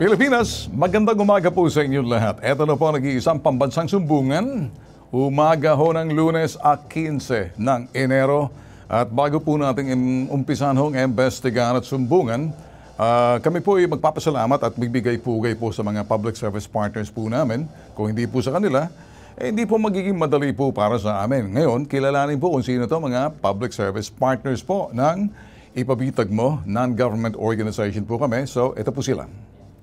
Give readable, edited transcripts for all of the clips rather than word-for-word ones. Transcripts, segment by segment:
Pilipinas, magandang umaga po sa inyong lahat. Ito na po nag-iisang pambansang sumbungan. Umaga ho ng Lunes at 15 ng Enero. At bago po natin umpisan hong investigahan at sumbungan, kami po ay magpapasalamat at bibigay-pugay po sa mga public service partners po namin. Kung hindi po sa kanila, hindi po magiging madali po para sa amin. Ngayon, kilalanin po kung sino to mga public service partners po ng Ipabitag Mo, non-government organization po kami. So, ito po sila.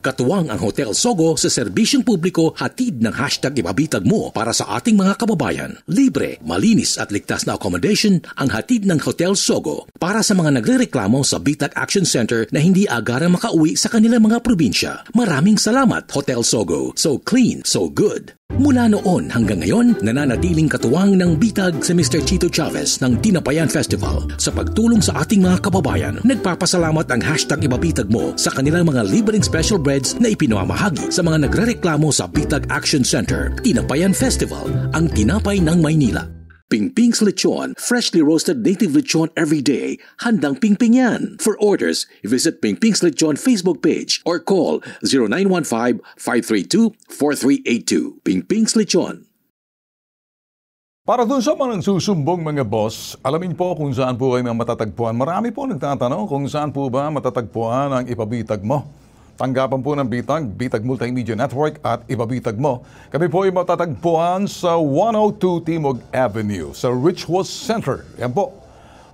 Katuwang ang Hotel Sogo sa serbisyong publiko, hatid ng #Ipabitag Mo para sa ating mga kababayan. Libre, malinis at ligtas na accommodation ang hatid ng Hotel Sogo para sa mga nagrereklamo sa Bitag Action Center na hindi agarang makauwi sa kanilang mga probinsya. Maraming salamat, Hotel Sogo. So clean, so good. Mula noon hanggang ngayon, nananatiling katuwang ng Bitag si Mr. Chito Chavez ng Tinapayan Festival sa pagtulong sa ating mga kababayan. Nagpapasalamat ang #Ipabitag Mo sa kanilang mga libreng special breads na ipinamamahagi sa mga nagrereklamo sa Bitag Action Center. Tinapayan Festival, ang tinapay ng Maynila. Pingping's Lechon, freshly roasted native lechon every day. Handang pingping yan. For orders, visit Pingping's Lechon Facebook page or call 0915-532-4382. Pingping's Lechon. Para dun sa mga nagsusumbong mga boss, alamin po kung saan po kayo matatagpuan. Marami po nagtatanong kung saan po ba matatagpuan ang Ipabitag Mo. Tanggapan po ng Bitag Multimedia Network at Ipabitag Mo. Kami po ay matatagpuan sa 102 Timog Avenue sa Richwoods Center. Yan po,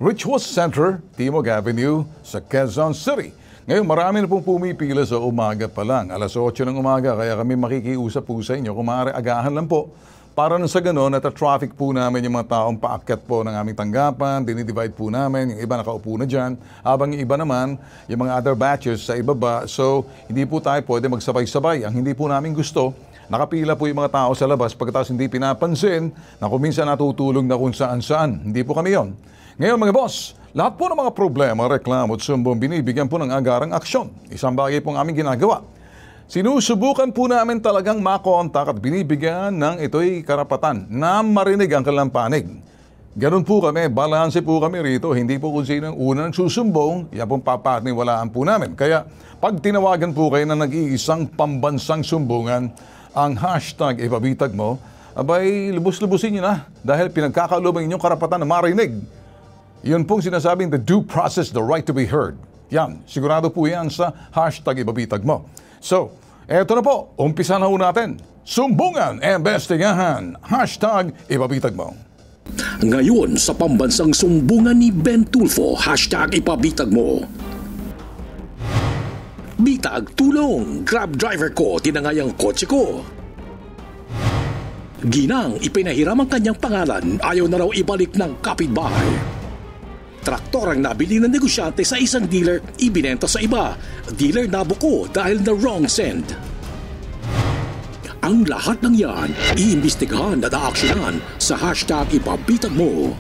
Richwoods Center, Timog Avenue sa Quezon City. Ngayon, marami na pong pumipila sa umaga pa lang. Alas 8 ng umaga, kaya kami makikiusap po sa inyo. Kung maaari, agahan lang po. Para nun sa gano'n, nata-traffic po namin yung mga taong paakyat po ng aming tanggapan, dinidivide po namin, yung iba nakaupo na dyan, habang yung iba naman, yung mga other batches sa ibaba. So, hindi po tayo pwede magsabay-sabay. Ang hindi po namin gusto, nakapila po yung mga tao sa labas pagkatapos hindi pinapansin na kung minsan natutulog na kung saan-saan. Hindi po kami yon. Ngayon mga boss, lahat po ng mga problema, reklamo at sumbong binibigyan po ng agarang aksyon. Isang bagay pong aming ginagawa. Sinusubukan po namin talagang makontak at binibigyan ng ito'y karapatan na marinig ang kanilang panig. Ganun po kami, balanse po kami rito. Hindi po kung sino ang unang susumbong, yan pong papaniwalaan po namin. Kaya pag tinawagan po kayo na nag-iisang pambansang sumbungan, ang #Ipabitag Mo, abay lubos-lubusin nyo na dahil pinagkakaluban inyong karapatan na marinig. Yun pong sinasabing the due process, the right to be heard. Yan, sigurado po yan sa #Ipabitag Mo. So, eto na po, umpisa na ho natin. Sumbungan, investigahan, #Ipabitag Mo. Ngayon sa pambansang sumbungan ni Ben Tulfo, #Ipabitag Mo. Bitag, tulong! Grab driver ko, tinangay ang kotse ko. Ginang, ipinahiram ang kanyang pangalan, ayaw na raw ibalik ng kapitbahay. Traktor ang nabili ng negosyante sa isang dealer, ibinenta sa iba. Dealer nabuko dahil na wrong send. Ang lahat ng yan, iimbestigahan at aaksyonan sa #Ipabitag Mo.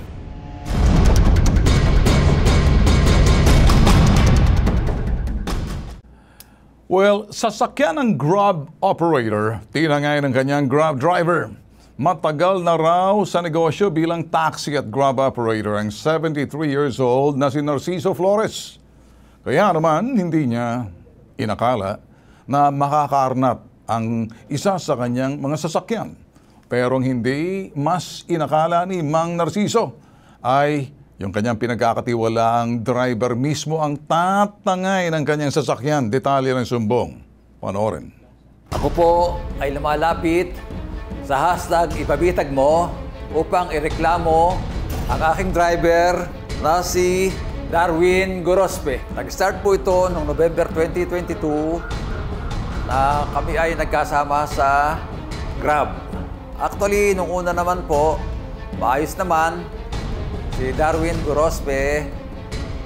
Well, sasakyan ng Grab operator, tinangay ng kanyang Grab driver. Matagal na raw sa negosyo bilang taxi at Grab operator ang 73 years old na si Narciso Flores. Kaya naman hindi niya inakala na makakaarnap ang isa sa kanyang mga sasakyan. Pero hindi mas inakala ni Mang Narciso ay yung kanyang pinagkakatiwalaang driver mismo ang tatangay ng kanyang sasakyan. Detalye ng sumbong. Panoorin. Ako po ay lumalapit sa #Ipabitag Mo upang ireklamo ang aking driver na si Darwin Gorospe. Nag-start po ito noong November 2022 na kami ay nagkasama sa Grab. Actually, nung una naman po, maayos naman si Darwin Gorospe.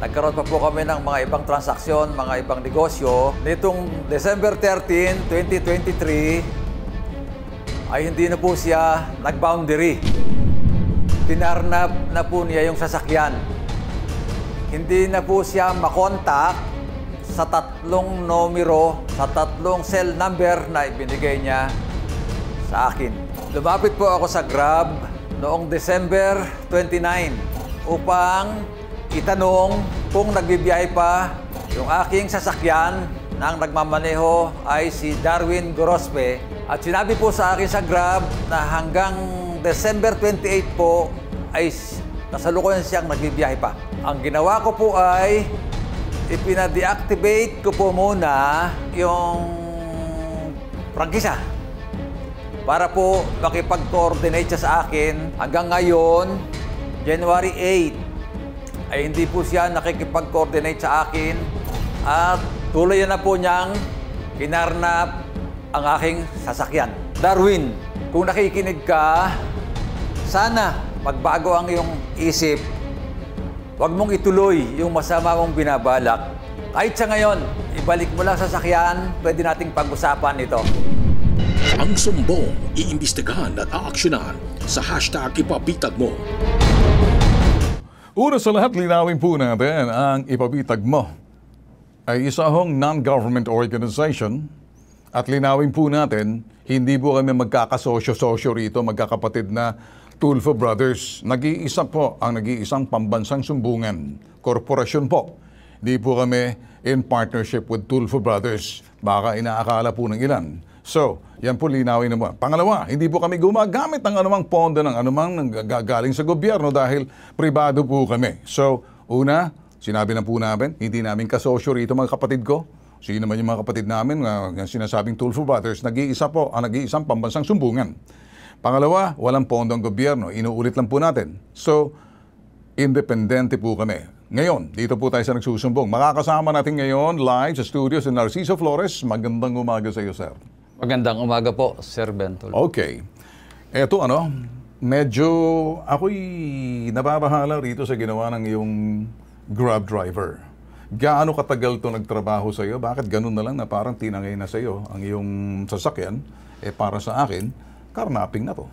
Nagkaroon pa po kami ng mga ibang transaksyon, mga ibang negosyo. Nitong December 13, 2023, ay hindi na po siya nag-boundary. Pinarnap na po niya yung sasakyan. Hindi na po siya makontak sa 3 numero, sa 3 cell number na ibinigay niya sa akin. Lumapit po ako sa Grab noong December 29 upang itanong kung nagbibiyahe pa yung aking sasakyan na ang nagmamaneho ay si Darwin Gorospe. At sinabi po sa akin sa Grab na hanggang December 28 po ay kasalukuyan siyang nagbibiyahe pa. Ang ginawa ko po ay ipina-deactivate ko po muna yung prangkisa para po makipag-coordinate siya sa akin. Hanggang ngayon, January 8, ay hindi po siya nakikipag-coordinate sa akin at tuloy na po niyang kinarnap ang aking sasakyan. Darwin, kung nakikinig ka, sana magbago ang iyong isip. Huwag mong ituloy yung masama mong binabalak. Kahit sa ngayon, ibalik mo lang sasakyan, pwede nating pag-usapan ito. Ang sumbong, iimbestigahan at aaksyonan sa hashtag ipabitag mo. Una sa lahat, linawin po natin ang ipabitag mo ay isa hong non-government organization at linawin po natin, hindi po kami magkakasosyo-sosyo rito, magkakapatid na Tulfo Brothers. Nag-iisa po ang nag-iisang pambansang sumbungan, korporasyon po. Hindi po kami in partnership with Tulfo Brothers. Baka inaakala po ng ilan. So, yan po linawin naman. Pangalawa, hindi po kami gumagamit ng anumang pondo ng anumang nanggagaling sa gobyerno dahil pribado po kami. So, una, sinabi na po namin, hindi namin kasosyo rito mga kapatid ko. Sino naman yung mga kapatid namin, sinasabing Tulfo Brothers, nag-iisa po ang nag-iisang pambansang sumbungan. Pangalawa, walang pondo ang gobyerno. Inuulit lang po natin. So, independente po kami. Ngayon, dito po tayo sa nagsusumbong. Makakasama natin ngayon live sa studio si Narciso Flores. Magandang umaga sa iyo, sir. Magandang umaga po, Sir Bentol. Okay. Eto medyo ako'y nababahala rito sa ginawa ng iyong Grab driver. Gaano katagal to nagtrabaho sa iyo? Bakit ganun na lang na parang tinangay na sa iyo ang iyong sasakyan? Para sa akin, karnaping na to.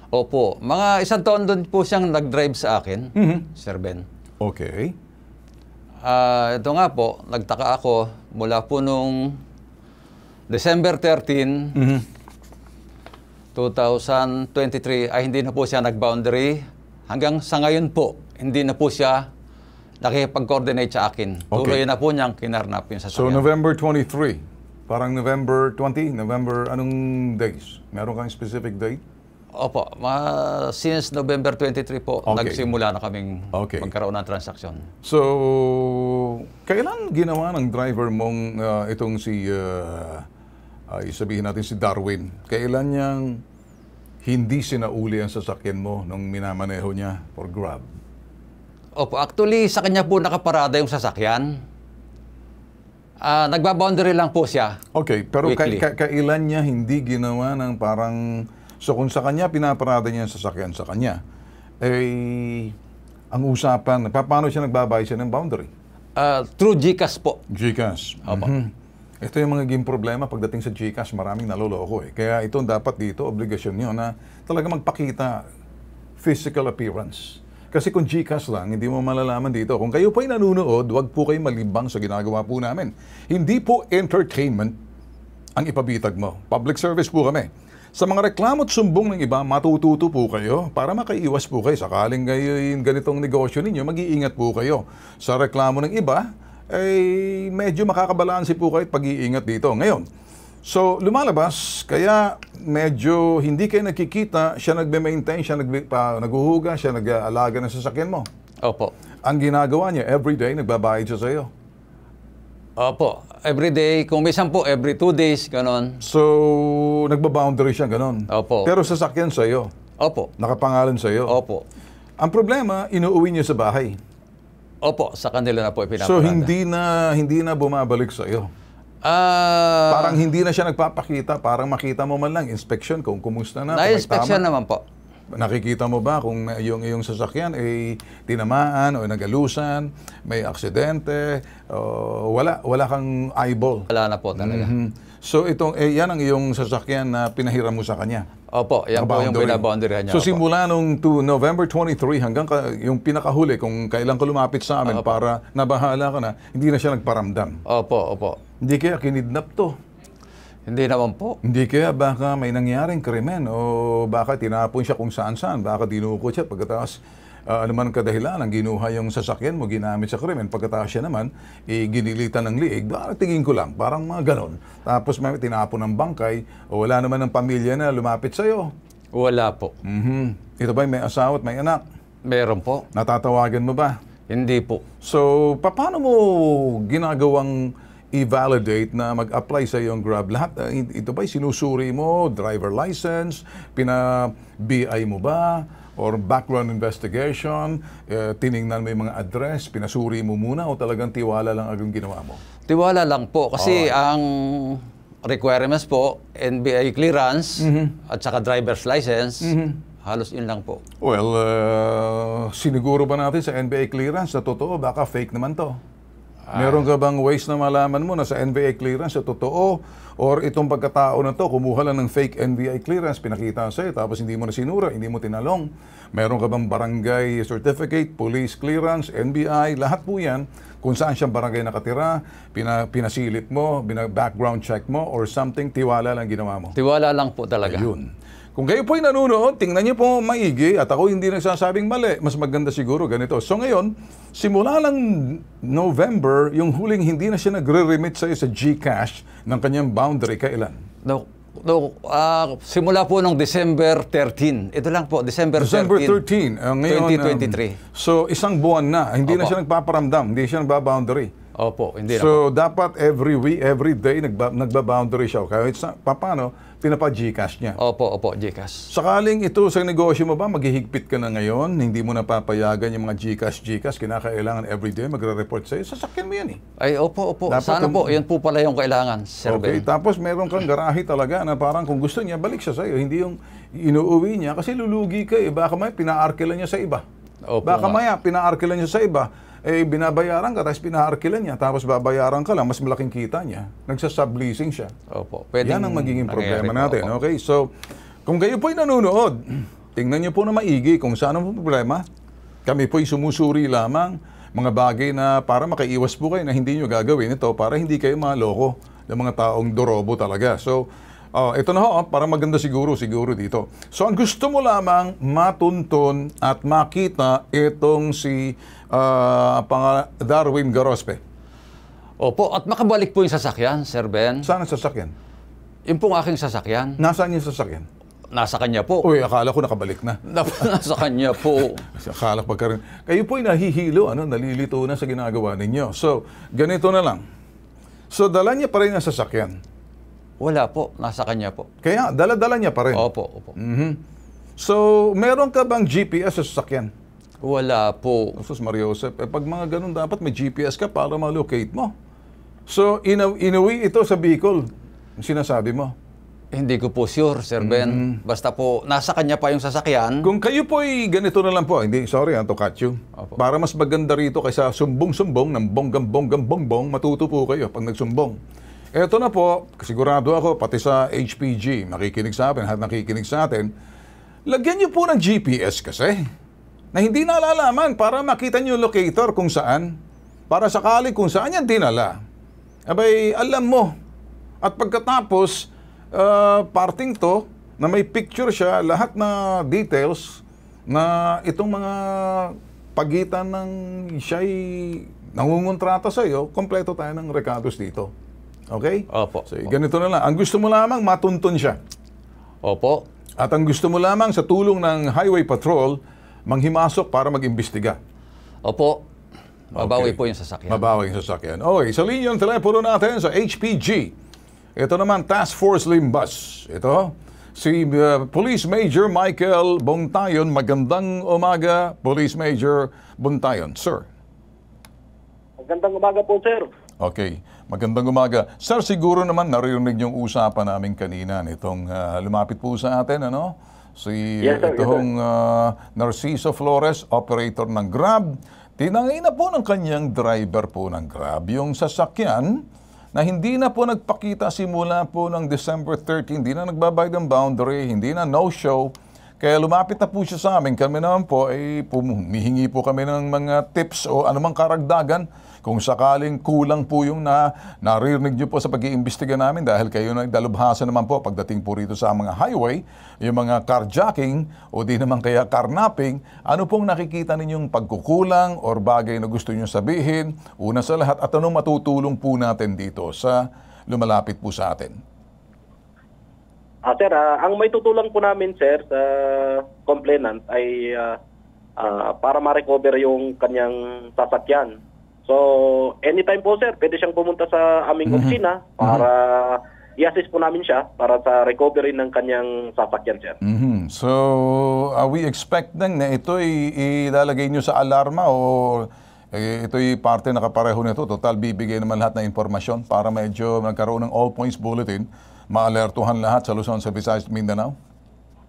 Opo, mga isang taon doon po siyang nag-drive sa akin, Sir Ben. Okay. Ito nga po, nagtaka ako mula po nung December 13, 2023 ay hindi na po siya nag-boundary. Hanggang sa ngayon po, hindi na po siya nakikipag-coordinate sa akin. Tuloy na po niyang kinarnap yung sasakyan. So November 23, parang November 20, November anong days? Meron kang specific date? Opo, since November 23 po, nagsimula na kaming magkaroon ng transaksyon. So, kailan ginawa ng driver mong itong si, sabihin natin si Darwin, kailan niyang hindi sinauli ang sasakyan mo nung minamaneho niya for Grab? Opo, actually sa kanya po nakaparada yung sasakyan. Nagbaboundary lang po siya. Okay, pero kailan niya hindi ginawa ng parang... So kung sa kanya, pinaparada niya ang sasakyan sa kanya, ang usapan, paano siya nagbabayad siya ng boundary? Through GCash po. GCash. Ito yung mga naging problema pagdating sa GCash, maraming naloloko Kaya ito dapat dito, obligasyon nyo na talaga magpakita physical appearance. Kasi kung GCash lang, hindi mo malalaman dito. Kung kayo po'y nanunood, huwag po kayo malibang sa ginagawa po namin. Hindi po entertainment ang ipabitag mo. Public service po kami. Sa mga reklamo at sumbong ng iba, matututo po kayo para makaiwas po kayo. Sakaling ngayon ganitong negosyo ninyo, mag-iingat po kayo. Sa reklamo ng iba, medyo makakabalansi po kayo at pag-iingat dito. Ngayon, so lumalabas, kaya medyo hindi kayo nakikita, siya nagme-maintain, siya naghuhuga, siya nag-aalaga ng sasakyan mo. Opo. Ang ginagawa niya, everyday, nagbabayad siya sa iyo. Opo. Every day, kung minsan po, every 2 days, ganon. So, nagbaboundary siya, ganon. Opo. Pero sasakyan sa iyo. Opo. Nakapangalan sa iyo. Opo. Ang problema, inuuwi niya sa bahay. Opo, sa kanila na po ipinaparada. So, hindi na bumabalik sa iyo. Parang hindi na siya nagpapakita, parang makita mo man lang, inspection kung kumusta na. Na-inspection naman po. Nakikita mo ba kung yung iyong sasakyan ay tinamaan o nagalusan, may aksidente, wala kang eyeball? Wala na po talaga. So yan ang iyong sasakyan na pinahiram mo sa kanya? Opo, yan po yung binaboundaryhan niya. So simula nung November 23 hanggang yung pinakahuli, kung kailan ka lumapit sa amin para nabahala ka na, hindi na siya nagparamdam? Opo, opo. Hindi kaya kinidnap to? Hindi naman po. Hindi kaya baka may nangyaring krimen o baka tinapon siya kung saan-saan, baka dinukot siya pagkatapos ano man kadahilan ang ginuha yung sasakyan mo, ginamit sa krimen, pagkatapos siya naman, ginilitan ng liig, tingin ko lang, parang mga ganon. Tapos may tinapon ng bangkay, o wala naman ng pamilya na lumapit sa'yo. Wala po. Ito ba may asawa at may anak? Meron po. Natatawagan mo ba? Hindi po. So, paano mo ginagawang i-validate na mag-apply sa iyong Grab? Lahat, ito ba'y sinusuri mo, driver license, pina-BI mo ba, or background investigation, tiningnan mo yung mga address, pinasuri mo muna, o talagang tiwala lang agad ginawa mo? Tiwala lang po kasi ang requirements po, NBI clearance at saka driver's license, halos yun lang po. Well, siniguro ba natin sa NBI clearance na totoo? Baka fake naman to. Meron ka bang ways na malaman mo na sa NBI clearance na totoo? Or itong pagkatao na to, kumuha lang ng fake NBI clearance, pinakita sa'yo, tapos hindi mo na sinura, hindi mo tinalong. Meron ka bang barangay certificate, police clearance, NBI, lahat po yan. Kung saan siyang barangay nakatira, pinasilip mo, background check mo, or something, tiwala lang ginawa mo. Tiwala lang po talaga. Ayun. Kung kayo po'y nanonood, tingnan niyo po maigi at ako hindi nagsasabing mali. Mas maganda siguro ganito. So ngayon, simula lang November, yung huling hindi na siya nagre-remit sa'yo sa GCash ng kanyang boundary, kailan? Simula po nung December 13. Ito lang po, December 13. Ngayon, 2023. So isang buwan na, hindi na Opo. siya nagpaparamdam, hindi siya nagba-boundary. Opo, hindi na po. So dapat every week, every day, nagba-boundary siya. Kahit paano, pinapa-GCash niya. Opo, GCash. Sakaling ito sa negosyo mo ba, maghihigpit ka na ngayon, hindi mo na papayagan yung mga GCash, kinakailangan everyday, magre-report sa'yo, sasakyan mo yan eh. Ay, opo. Dapat Sana po, yan po pala yung kailangan, Sir Okay, Ben. tapos meron kang garahe talaga na parang kung gusto niya, balik siya sa'yo. Hindi yung inuuwi niya kasi lulugi ka eh. Baka may pinaarkilan niya sa iba. Opo Baka nga. maya, pinaarkilan niya sa iba. Eh, binabayaran ka, tapos pinaarkilan niya, tapos babayaran ka lang, mas malaking kita niya. Nagsasubleasing siya. Opo. Yan ang magiging problema natin. Opo. Okay, so kung kayo po'y nanonood, tingnan niyo po na maigi kung saan ang problema. Kami po'y sumusuri lamang mga bagay na para makaiwas po kayo na hindi niyo gagawin ito para hindi kayo maloko ng mga taong dorobo talaga. So, ito na ho, para maganda siguro dito. So, ang gusto mo lamang matuntun at makita itong si Darwin Gorospe. Opo, at makabalik po yung sasakyan, Sir Ben. Saan ang sasakyan? Yung pong aking sasakyan, Nasaan yung sasakyan? nasa kanya po. Uy, akala ko nakabalik na. Nasa kanya po. Akala ko pagka rin. Kayo po'y nahihilo, nalilito na sa ginagawa ninyo. So, ganito na lang. So, dala niya pa rin ang sasakyan. Wala po, nasa kanya po. Kaya, dala-dala niya pa rin. Opo. So, meron ka bang GPS sa sasakyan? Wala po. Sus Mario Joseph, pag mga ganun, dapat may GPS ka para ma-locate mo. So, inuwi ito sa Bicol, sinasabi mo. Hindi ko po sure, Sir Ben. Basta po, nasa kanya pa yung sasakyan. Kung kayo po'y ganito na lang po, hindi, sorry, to cut you. Opo. Para mas maganda rito kaysa sumbong-sumbong ng bonggam-bonggam-bongbong, matuto po kayo pag nagsumbong. Eto na po, sigurado ako, pati sa HPG, makikinig sa atin, at nakikinig sa atin, lagyan niyo po ng GPS kasi, na hindi nalalaman para makita niyo yung locator kung saan, para sakali kung saan yan dinala. Abay, alam mo. At pagkatapos, parting to, na may picture siya, lahat na details, na itong mga pagitan ng siya'y nangungontrata sa iyo, kompleto tayo ng recados dito. Okay? Opo. So, ganito na lang. Ang gusto mo lamang, matuntun siya. Opo. At ang gusto mo lamang sa tulong ng Highway Patrol, manghimasok para mag-imbestiga. Opo. Mabawi Okay. po yung sasakyan. Mabawi yung sasakyan. Okay, sa linya ng telepono natin sa HPG. Ito naman, Task Force Limbas. Ito, si Police Major Michael Bontayon. Magandang umaga, Police Major Bontayon. Sir. Magandang umaga po, sir. Okay, magandang umaga. Sir, siguro naman naririnig yung usapan namin kanina nitong lumapit po sa atin, ano? Si Yes, sir. itong Narciso Flores, operator ng Grab. Tinangay na po ng kanyang driver po ng Grab yung sasakyan na hindi na po nagpakita simula po ng December 13, hindi na nagbabayad ng boundary, hindi na no-show. Kaya lumapit na po siya sa amin. Kami naman po ay humihingi po kami ng mga tips o anumang karagdagan Kung sakaling kulang po yung naririnig nyo po sa pag-iimbestiga namin dahil kayo nagdalubhasa naman po pagdating po rito sa mga highway, yung mga carjacking o di naman kaya carnapping, ano pong nakikita ninyong pagkukulang or bagay na gusto nyo sabihin? Una sa lahat, at anong matutulong po natin dito sa lumalapit po sa atin? Sir, ang may tutulong po namin, sir, sa complainant ay para ma-recover yung kanyang sasakyan. So, anytime po, sir, pwede siyang pumunta sa aming opisina para i-assist po namin siya para sa recovery ng kanyang sasakyan, sir. So, are we expecting na ito ilalagay nyo sa alarma o ito'y parte na kapareho nito? Total, bibigay naman lahat ng informasyon para medyo nagkaroon ng all points bulletin, maalertuhan lahat sa Luzon, sa Visayas, Mindanao?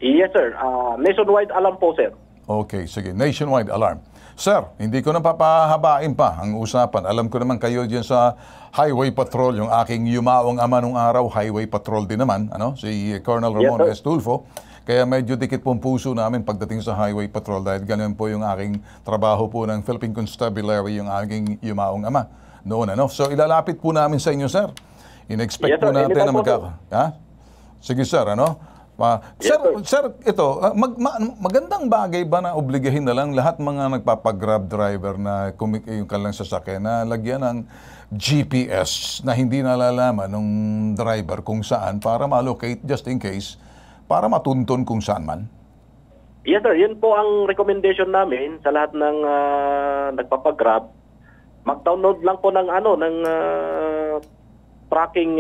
Yes, sir. Nationwide alarm po, sir. Okay, sige. Nationwide alarm. Sir, hindi ko na papahabain pa ang usapan. Alam ko naman kayo dyan sa Highway Patrol, yung aking yumaong ama nung araw, Highway Patrol din naman, si Colonel Ramon Yes, S. Tulfo. Kaya medyo dikit pong puso namin pagdating sa Highway Patrol dahil ganun po yung aking trabaho po ng Philippine Constabulary, yung aking yumaong ama noon. So ilalapit po namin sa inyo, sir. In-expect Yes, po sir. natin na Anytime po, Sige, sir, Sir, ito, magandang bagay ba na obligahin na lang lahat mga nagpapagrab driver na yung kalang sasakyan na lagyan ng GPS na hindi nalalaman ng driver kung saan para ma-locate just in case, para matuntun kung saan man? Yes, sir. Yun po ang recommendation namin sa lahat ng nagpapagrab. Mag-download lang po ng tracking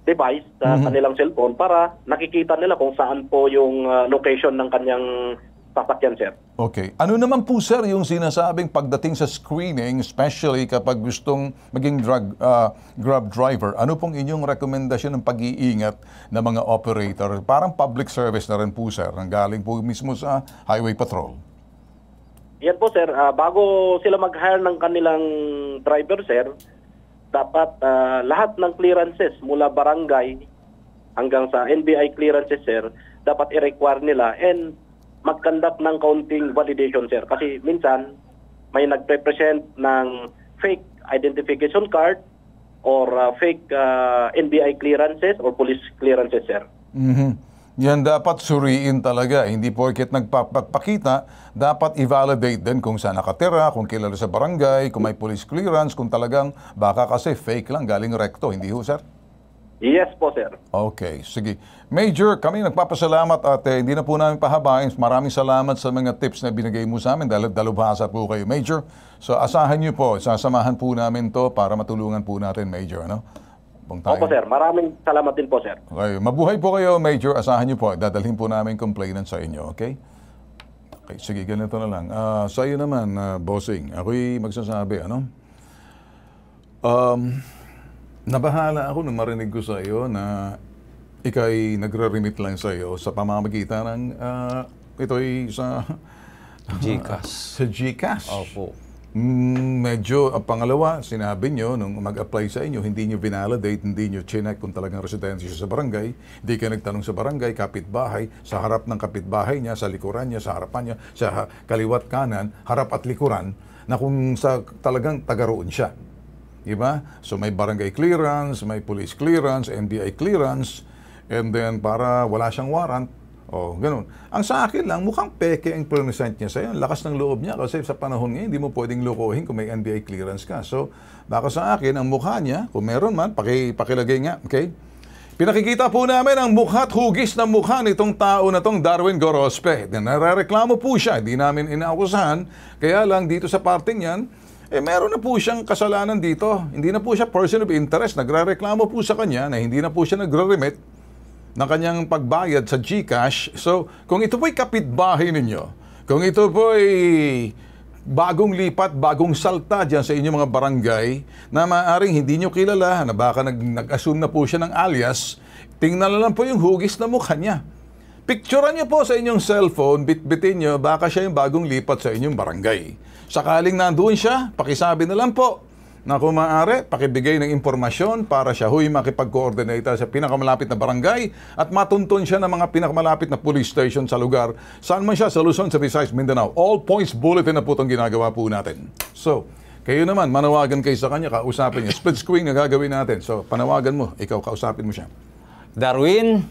device sa kanilang cellphone para nakikita nila kung saan po yung location ng kanyang sasakyan, sir. Okay. Ano naman po, sir, yung sinasabing pagdating sa screening, especially kapag gustong maging grab driver, ano pong inyong rekomendasyon ng pag-iingat ng mga operator? Parang public service na rin po, sir, ang galing po mismo sa Highway Patrol. Yan po, sir. Bago sila mag-hire ng kanilang driver, sir, dapat lahat ng clearances mula barangay hanggang sa NBI clearances, sir, dapat i-require nila and mag-conduct ng counting validation, sir. Kasi minsan may nagpe-present ng fake identification card or fake NBI clearances or police clearances, sir. Yan dapat suriin talaga. Hindi porket nagpapakita, dapat i-validate din kung saan nakatira, kung kilala sa barangay, kung may police clearance, kung talagang baka kasi fake lang, galing recto. Hindi ho, sir? Yes po, sir. Okay, sige. Major, kami nagpapasalamat at hindi na po namin pahabain. Maraming salamat sa mga tips na binigay mo sa amin dahil dalubhasa po kayo, Major. So asahan niyo po, sasamahan po namin to para matulungan po natin, Major. Opo, sir. Maraming salamat din po, sir. Okay. Mabuhay po kayo, Major. Asahan niyo po. Dadalhin po namin complainant sa inyo, okay? Okay, sige, ganito na lang. Sa iyo naman, bossing, ako'y magsasabi, nabahala ako nung marinig ko sa iyo na ika'y nagre-remit lang sa iyo sa pamamagitan ng ito'y sa GCash. Sa GCash. Opo. Medyo, pangalawa, sinabi nyo, nung mag-apply sa inyo, hindi nyo vinalidate, hindi nyo chinek kung talagang residensya sa barangay, hindi kayo nagtanong sa barangay, kapitbahay, sa harap ng kapitbahay niya, sa likuran niya, sa harapan niya, sa kaliwat kanan, harap at likuran, na kung sa talagang taga-roon siya. Diba? So may barangay clearance, may police clearance, NBI clearance, and then para wala siyang warrant, ganun. Ang sa akin lang, mukhang peke ang present niya sa'yo. Ang lakas ng loob niya kasi sa panahon ngayon, hindi mo pwedeng lokohin kung may NBI clearance ka. So, baka sa akin, ang mukha niya, kung meron man, pakilagay nga, okay? Pinakikita po namin ang mukha at hugis ng mukha nitong tao na tong Darwin Gorospe. Narareklamo po siya, hindi namin inaakusahan. Kaya lang dito sa parting yan, meron na po siyang kasalanan dito. Hindi na po siya person of interest. Nagrereklamo po sa kanya na hindi na po siya nagre-remit ng kanyang pagbayad sa GCash. So, kung ito po'y kapitbahay ninyo, kung ito po'y bagong lipat, bagong salta dyan sa inyong mga barangay na maaaring hindi nyo kilala, na baka nag-assume na po siya ng alias, tingnan na lang po yung hugis na mukha niya. Picturean nyo po sa inyong cellphone, bitbitin nyo, baka siya yung bagong lipat sa inyong barangay. Sakaling nandoon siya, pakisabi na lang po na kung maaari, pakibigay ng impormasyon para siya huy makipag-coordinate sa pinakamalapit na barangay at matuntun siya ng mga pinakamalapit na police station sa lugar. Saan man siya? Sa Luzon, sa Visayas, Mindanao. All points bulletin na po itong ginagawa po natin. So, Kayo naman, manawagan kayo sa kanya, kausapin niya. Split screen na gagawin natin. So, panawagan mo, ikaw, kausapin mo siya. Darwin,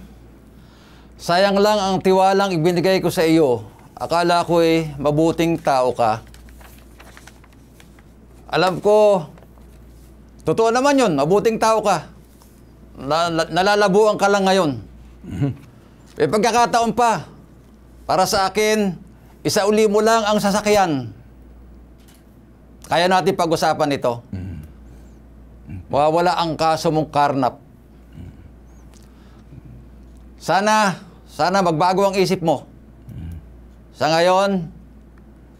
sayang lang ang tiwalang ibinigay ko sa iyo. Akala ko mabuting tao ka. Alam ko, totoo naman yun, mabuting tao ka. Nalalabuan ka lang ngayon. May pagkakataon pa. Para sa akin, isauli mo lang ang sasakyan. Kaya natin pag-usapan ito. Mawawala ang kaso mong karnap. Sana magbago ang isip mo. Sa ngayon,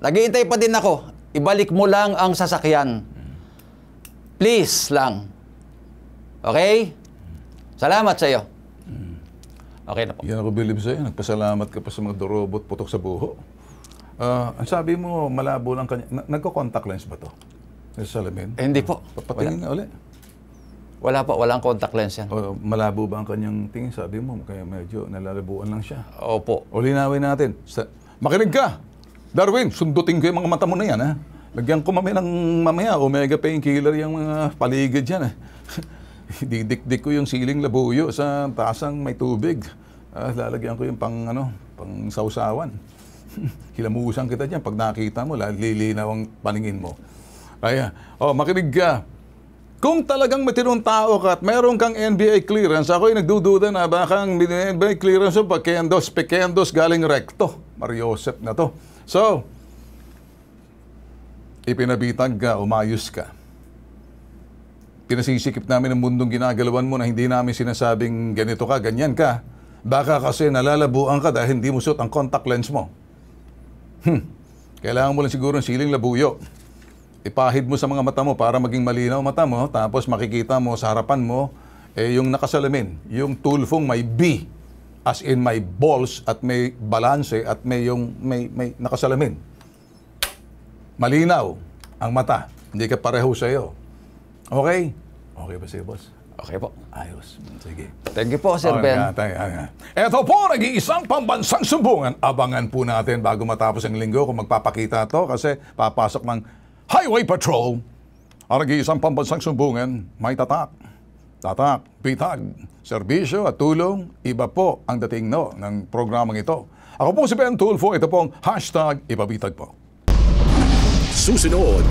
naghihintay pa din ako. Ibalik mo lang ang sasakyan. Please lang. Okay? Salamat sa iyo. Okay na po. Yan ako bilib sa'yo. Nagpasalamat ka pa sa mga dorobot, putok sa buho. Ang sabi mo, malabo lang kanya. Nagko-contact lens ba to? Sa salamin? Hindi po. Papatingin nga ulit. Wala po. Walang contact lens yan. Malabo ba ang kanyang tingin? Sabi mo, kaya medyo nalalabuan lang siya. Opo. O linawin natin. Makinig ka! Darwin, sundutin ko yung mga mata mo na yan, ha? Lagyan ko mamaya, omega painkiller yung mga paligid yan, ha? Didikdik ko yung siling labuyo sa tasang may tubig. Lalagyan ko yung pang sausawan. Hilamusan kita dyan. Pag nakita mo, lilinaw ang paningin mo. Kaya, makinig ka. Kung talagang matinong tao ka at meron kang NBA clearance, ako'y nagdududa na baka ang NBA clearance o pekendos galing recto. Mariosep na to. So, ipinabitag ka, umayos ka. Pinasisikip namin ang mundong ginagalawan mo na hindi namin sinasabing ganito ka, ganyan ka. Baka kasi nalalabuan ka dahil hindi mo suot ang contact lens mo. Kailangan mo lang siguro ng siling labuyo. Ipahid mo sa mga mata mo para maging malinaw mata mo, tapos makikita mo sa harapan mo yung nakasalamin, yung tulfong may B, as in may balls at may balanse at may nakasalamin. Malinaw ang mata, hindi ka pareho sa iyo. Okay? Okay ba sa'yo, boss? Okay po. Ayos. Sige. Thank you po, Sir Ben. Ito po, nag-iisang pambansang sumbungan. Abangan po natin bago matapos ang linggo kung magpapakita to kasi papasok ng Highway Patrol. Ang nag-iisang pambansang sumbungan, may tatak, bitag, serbisyo at tulong. Iba po ang dating ng programang ito. Ako po si Ben Tulfo. Ito pong #Ipabitag po. Susunod,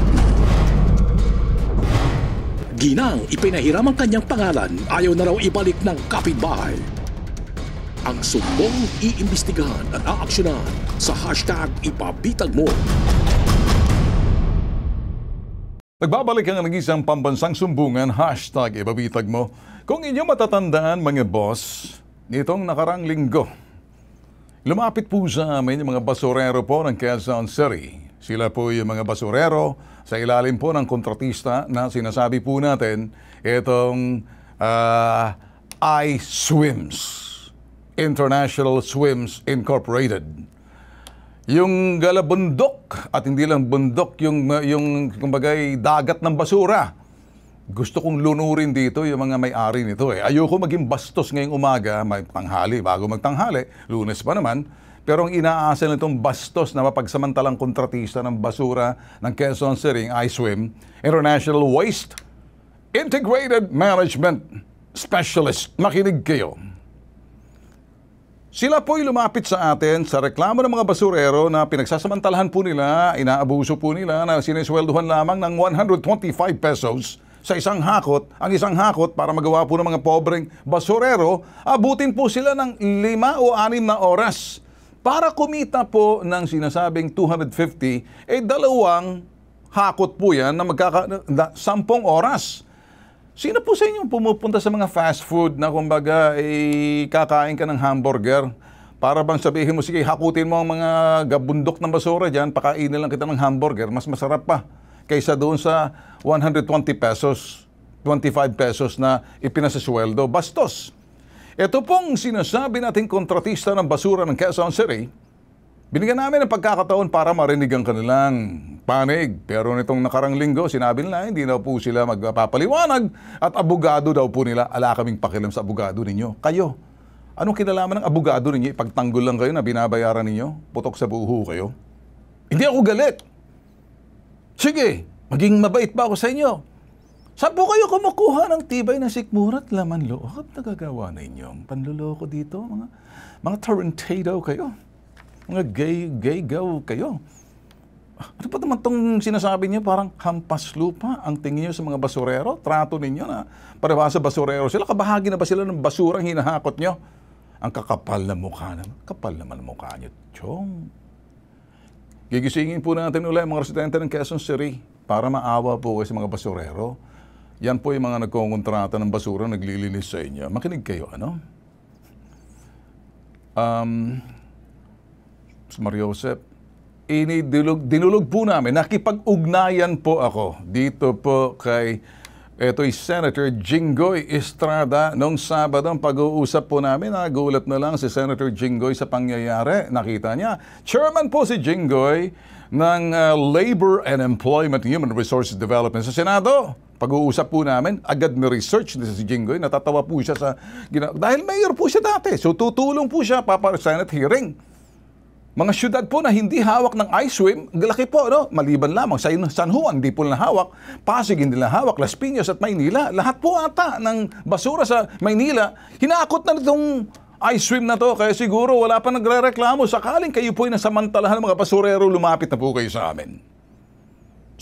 Ginang ipinahiram ang kanyang pangalan, ayaw na raw ibalik ng kapitbahay. Ang sumbong iimbestigahan at aaksyonan sa #Ipabitag mo. Nagbabalik ang nag-isang pambansang sumbungan, #Ipabitag mo. Kung inyo matatandaan mga boss, nitong nakarang linggo, lumapit po sa amin yung mga basurero po ng Quezon City. Sila po yung mga basurero sa ilalim po ng kontratista na sinasabi po natin, itong iSwims, International Swims Incorporated. Yung galabundok, at hindi lang bundok, yung kumbagay dagat ng basura. Gusto kong lunurin dito yung mga may-ari nito. Ayoko maging bastos ngayong umaga, may tanghali, bago magtanghali, Lunes pa naman. Pero ang inaasa nitong bastos na mapagsamantalang kontratista ng basura ng Quezon City, iSwim, International Waste Integrated Management Specialist. Makinig kayo. Sila po'y lumapit sa atin sa reklamo ng mga basurero na pinagsasamantalahan po nila, inaabuso po nila na sinisweldohan lamang ng 125 pesos sa isang hakot. Ang isang hakot para magawa po ng mga pobreng basurero, abutin po sila ng 5 o 6 na oras. Para kumita po ng sinasabing 250, 2 hakot po yan na 10 oras. Sino po sa inyo pumupunta sa mga fast food na kumbaga kakain ka ng hamburger? Para bang sabihin mo, sige, hakutin mo ang mga gabundok ng basura dyan, pakainin lang kita ng hamburger, mas masarap pa kaysa doon sa 120 pesos, 25 pesos na ipinasasweldo. Bastos. Ito pong sinasabi nating kontratista ng basura ng Quezon City, binigyan namin ng pagkakataon para marinig ang kanilang panig. Pero nitong nakarang linggo, sinabi nila hindi daw po sila magpapaliwanag at abogado daw po nila. Ala kaming pakialam sa abogado ninyo. Kayo, anong kinalaman ng abogado ninyo? Ipagtanggol lang kayo na binabayaran ninyo? Putok sa buho kayo? Hindi ako galit. Sige, Maging mabait ba ako sa inyo? Saan po kayo kumukuha ng tibay na sikmura at laman loob? Nagagawa na inyong panluloko dito? Mga tarantado kayo. Mga gay-gaw kayo. Ano pa naman itong sinasabi niyo? Parang hampas lupa ang tingin niyo sa mga basurero? Trato ninyo na pareha sa basurero sila? Kabahagi na ba sila ng basurang hinahakot niyo? Ang kakapal na mukha naman. Kapal naman ang mukha niyo, Chong. Gigisingin po natin ulit mga residente ng Quezon City para maawa po kayo sa mga basurero. Yan po yung mga nagkongontrata ng basura, naglilinis sa inyo. Makinig kayo, ano? Mario Josep, dinulog po namin, nakipag-ugnayan po ako dito po kay ito'y Senator Jinggoy Estrada. Noong Sabado, ang pag-uusap po namin, nagulat na lang si Senator Jinggoy sa pangyayari. Nakita niya, chairman po si Jinggoy ng Labor and Employment and Human Resources Development sa Senado. Pag-uusap po namin, agad na research si Jinggoy, natatawa po siya sa dahil mayor po siya dati. So tutulong po siya para Senate hearing. Mga syudad po na hindi hawak ng I-Swim, laki po, no? Maliban lamang sa San Juan, hindi po na hawak. Pasig, hindi na hawak. Las Piñas at Maynila. Lahat po ata ng basura sa Maynila, hinakot na nitong I-Swim na to. Kaya siguro wala pa nagre-reklamo. Sakaling kayo po ay nasamantalahan ng mga basurero, lumapit na po kayo sa amin.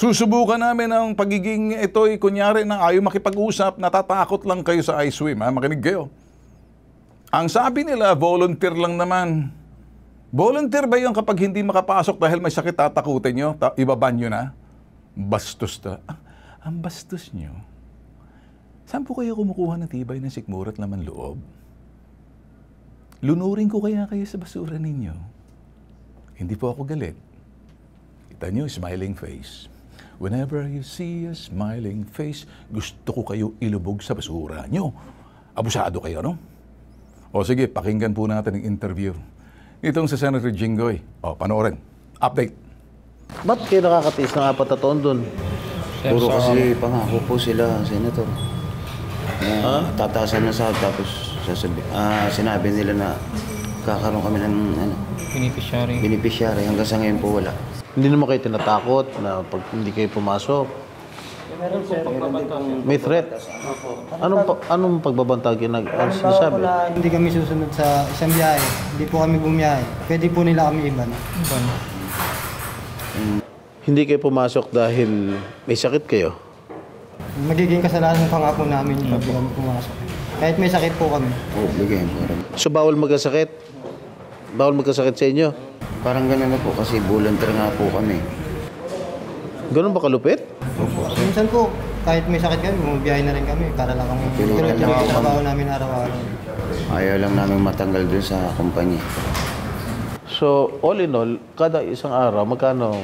Susubukan namin ang pagiging ito'y kunyari na ayaw makipag-usap, natatakot lang kayo sa I-Swim. Makinig kayo. Ang sabi nila, volunteer lang naman. Volunteer ba yun kapag hindi makapasok dahil may sakit tatakutin nyo? Ibaban nyo na? Bastos na. Ang bastos nyo? Saan po kayo kumukuha ng tibay ng sikmura at laman loob? Lunurin ko kaya kayo sa basura ninyo? Hindi po ako galit. Kita nyo, smiling face. Whenever you see a smiling face, gusto ko kayo ilubog sa basura nyo. Abusado kayo, no? O sige, pakinggan po natin ang interview. Itong si Senator Jinggoy. O, panoorin. Update. Ba't kayo nakakatiis ng 4 na taon doon? Puro kasi pangako po sila, Senator. Tataasan na sa tapos sinabi nila na kakaroon kami ng beneficiary. Hanggang sa ngayon po wala. Hindi naman kayo tinatakot na pag hindi kayo pumasok? May threat? Anong pagbabantag yung sinasabi? Hindi kami susunod sa isang biyahe. Hindi po kami bumiyahe. Pwede po nila kami iban. Hindi kayo pumasok dahil may sakit kayo? Magiging kasalanan pa nga po namin pag kami pumasok. Kahit may sakit po kami. Oo, bigyan po. So bawal magkasakit? Bawal magkasakit sa inyo? Parang gano'n na po kasi volunteer nga po kami. Ganun ba kalupit? Opo. Minsan po, kahit may sakit kami, bumiyahe na rin kami para lang kami tulad lang yung trabaho namin araw-araw. Ayaw lang namin matanggal dun sa kumpanya. So all in all, kada isang araw, magkano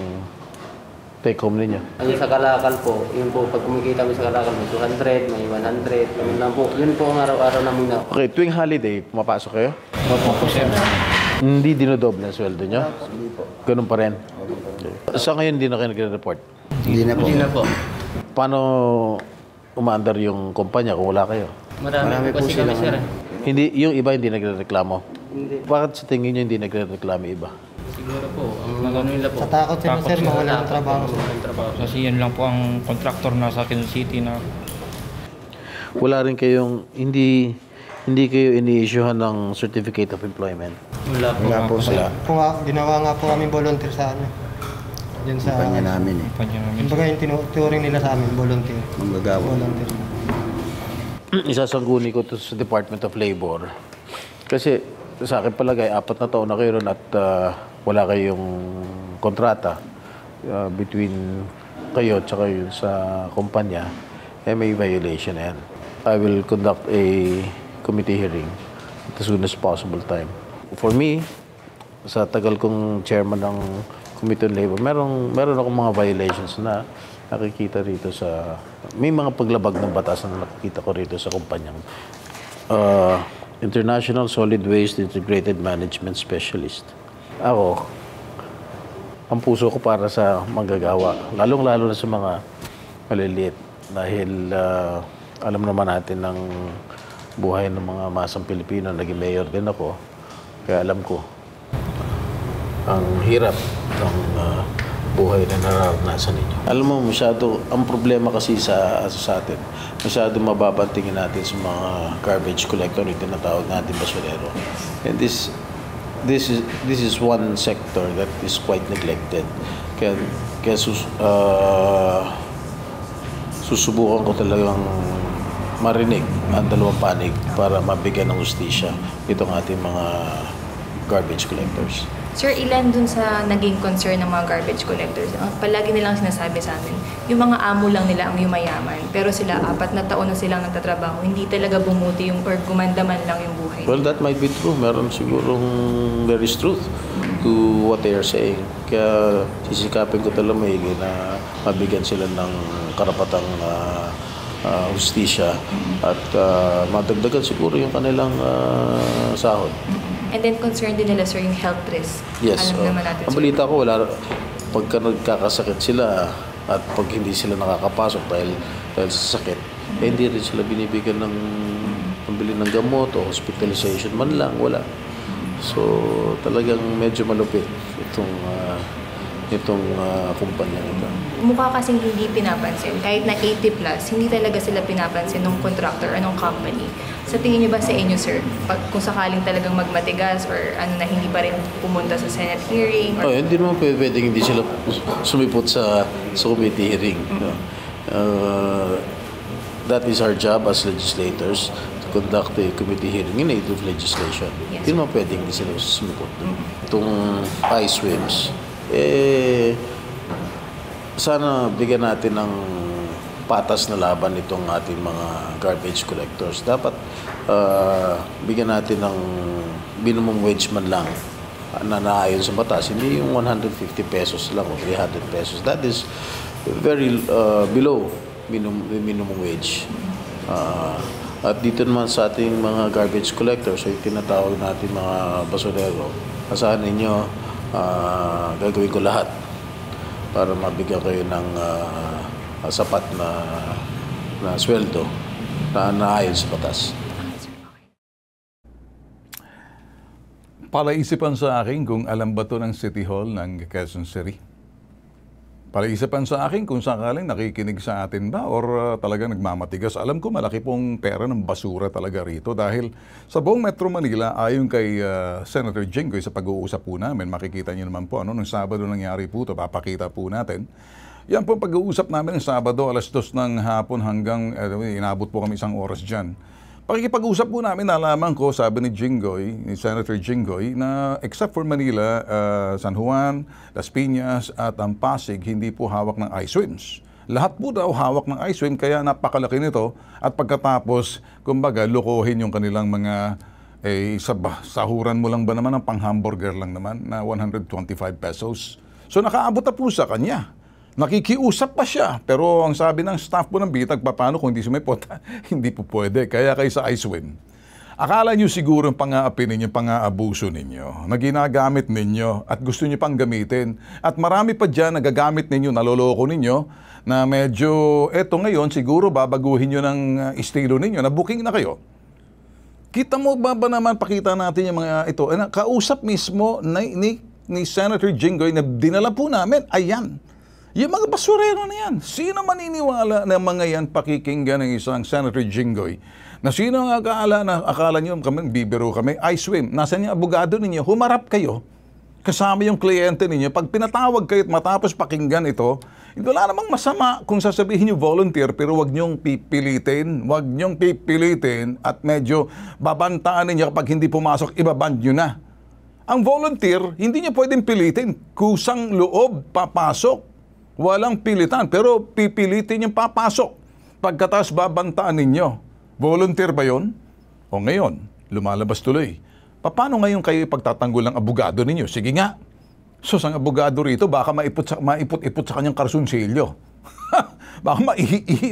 take home ninyo? Yung sa Kalakal po, yun po, pag kumikita kami sa Kalakal, may 200, may 100, ganun lang po. Yun po ang araw-araw namin na. Okay, tuwing holiday, pumapasok kayo? Opo, sir. Hindi dinodoble ang sweldo nyo? Ganun pa rin? Okay. Sa ngayon, hindi na kayo nagre-report? Hindi na po. Paano umaandar yung kumpanya kung wala kayo? Marami po kasi kami, sir. Hindi, yung iba hindi nagre-reklamo? Hindi. Bakit sa tingin nyo hindi nagre-reklamo iba? Siguro po, ang mga nila po. Sa takot sila sir, mawala ng trabaho. Kasi yan lang po ang contractor na sa Quezon City na Wala rin kayong, hindi kayo ini-issuehan ng Certificate of Employment? Wala po sila. Ginawa nga po kami volunteer sa ano. Diyan sa Kumpanya namin eh. kumbaga yung tinuturing nila sa amin, volunteer. Manggagawa. Volunteer. Isasangguni ko to sa Department of Labor. Kasi sa akin palagay, 4 na taon na kayo ron at wala kayong kontrata between kayo at saka yun sa kumpanya, may violation na yan. I will conduct a committee hearing at the soonest possible time. For me, sa tagal kong chairman ng Committee on Labor, meron akong mga violations na nakikita rito sa... May mga paglabag ng batas na nakikita ko rito sa kumpanyang International Solid Waste Integrated Management Specialist. Ako, ang puso ko para sa manggagawa, lalong-lalo na sa mga maliliit. Dahil alam naman natin ng buhay ng mga masang Pilipino, naging mayor din ako, kaya alam ko ang hirap ng buhay na nararanasan ninyo. Alam mo, ang problema kasi sa atin, masyado mababantingin natin sa mga garbage collector, yung tinatawag natin basurero. And this is one sector that is quite neglected. Kaya susubukan ko talagang marinig ang dalawang panig para mabigyan ng hustisya itong ating mga garbage collectors. Sir, ilan dun sa naging concern ng mga garbage collectors? Palagi nilang sinasabi sa amin, yung mga amo lang nila ang yumayaman. Pero sila, 4 na taon na silang nagtatrabaho, hindi talaga bumuti yung or gumanda man lang yung buhay. Well, that might be true. Meron sigurong there is truth to what they are saying. Kaya sisikapin ko talaga maigi na mabigyan sila ng karapatang hustisya at madagdagan siguro yung kanilang sahod. And then concerned din nila, sir, yung health risk. Yes. Alam naman natin, ang balita ko, pagka nagkakasakit sila at pag hindi sila nakakapasok dahil sa sakit, hindi rin sila binibigyan ng pambili ng gamot o hospitalization man lang, wala. So, talagang medyo malupit itong kumpanya nito. Mukha kasing hindi pinapansin. Kahit na 80 plus, hindi talaga sila pinapansin ng contractor o ng company. Sa tingin niyo ba sa inyo, sir, kung sakaling talagang magmatigas or na hindi pa rin pumunta sa Senate hearing? Or... hindi naman pwedeng hindi sila sumipot sa committee hearing. That is our job as legislators to conduct a committee hearing in aid of legislation. Yes. Hindi naman pwedeng hindi sila sumipot. Itong I-SWIMS, sana bigyan natin ng patas na laban itong ating mga garbage collectors. Dapat bigyan natin ng minimum wage man lang na naayon sa batas. Hindi yung 150 pesos lang o 300 pesos. That is very below minimum wage. At dito naman sa ating mga garbage collectors, yung tinatawag natin mga basurero, asahan ninyo, gagawin ko lahat para mabigyan kayo ng sapat na sweldo na naayon sa batas. Palaisipan sa akin kung alam ba to ng City Hall ng Quezon City. Palaisipan sa akin kung sakaling nakikinig sa atin ba or talagang nagmamatigas. Alam ko malaki pong pera ng basura talaga rito dahil sa buong Metro Manila, ayon kay Senator Jinggoy sa pag-uusap po namin, makikita niyo naman po nung Sabado nangyari po ito, papakita po natin. Yan po pag-uusap namin ng Sabado, 2:00 ng hapon hanggang inabot po kami 1 oras dyan. Pakikipag-usap po namin, nalaman ko, sabi ni Senator Jinggoy, na except for Manila, San Juan, Las Piñas at ang Pasig, hindi po hawak ng I-SWIMS. Lahat po daw hawak ng I-SWIM, kaya napakalaki nito. At pagkatapos, kumbaga, lukohin yung kanilang mga, sahuran mo lang ba naman, ang pang-hamburger lang naman, na 125 pesos. So nakaabot na po sa kanya. Nakikiusap pa siya, pero ang sabi ng staff po ng Bitag, paano kung hindi sumipot? Hindi po pwede, kaya kayo sa I-SWIM. Akala nyo siguro yung pang-aapi ninyo, pang-aabuso ninyo, na ginagamit ninyo at gusto nyo pang gamitin. At marami pa dyan nagagamit ninyo, naloloko ninyo, na medyo, eto ngayon, siguro babaguhin nyo ng estilo ninyo, na booking na kayo. Kita mo ba naman, pakita natin yung mga ito. Kausap mismo ni Senator Jinggoy na dinala po namin, ayan. Yung mga basurero na yan, sino maniniwala na mga yan pakikinggan ng isang Senator Jinggoy? Na sino ang akala nyo kami, bibiro kami, I-SWIM, nasan yung abogado ninyo, humarap kayo, kasama yung kliyente ninyo, pag pinatawag kayo at matapos pakinggan ito, wala namang masama kung sasabihin nyo volunteer, pero wag nyong pipilitin at medyo babantaan ninyo kapag hindi pumasok, ibaband nyo na. Ang volunteer, hindi nyo pwedeng pilitin, kusang loob, papasok. Walang pilitan, pero pipilitin yung papasok. Pagkatapos babantaan ninyo. Volunteer ba yun? O ngayon, lumalabas tuloy. Paano ngayon kayo ipagtatanggol ng abogado ninyo? Sige nga. So, ang abogado rito, baka maipot-ipot sa kanyang karsunsilyo. Baka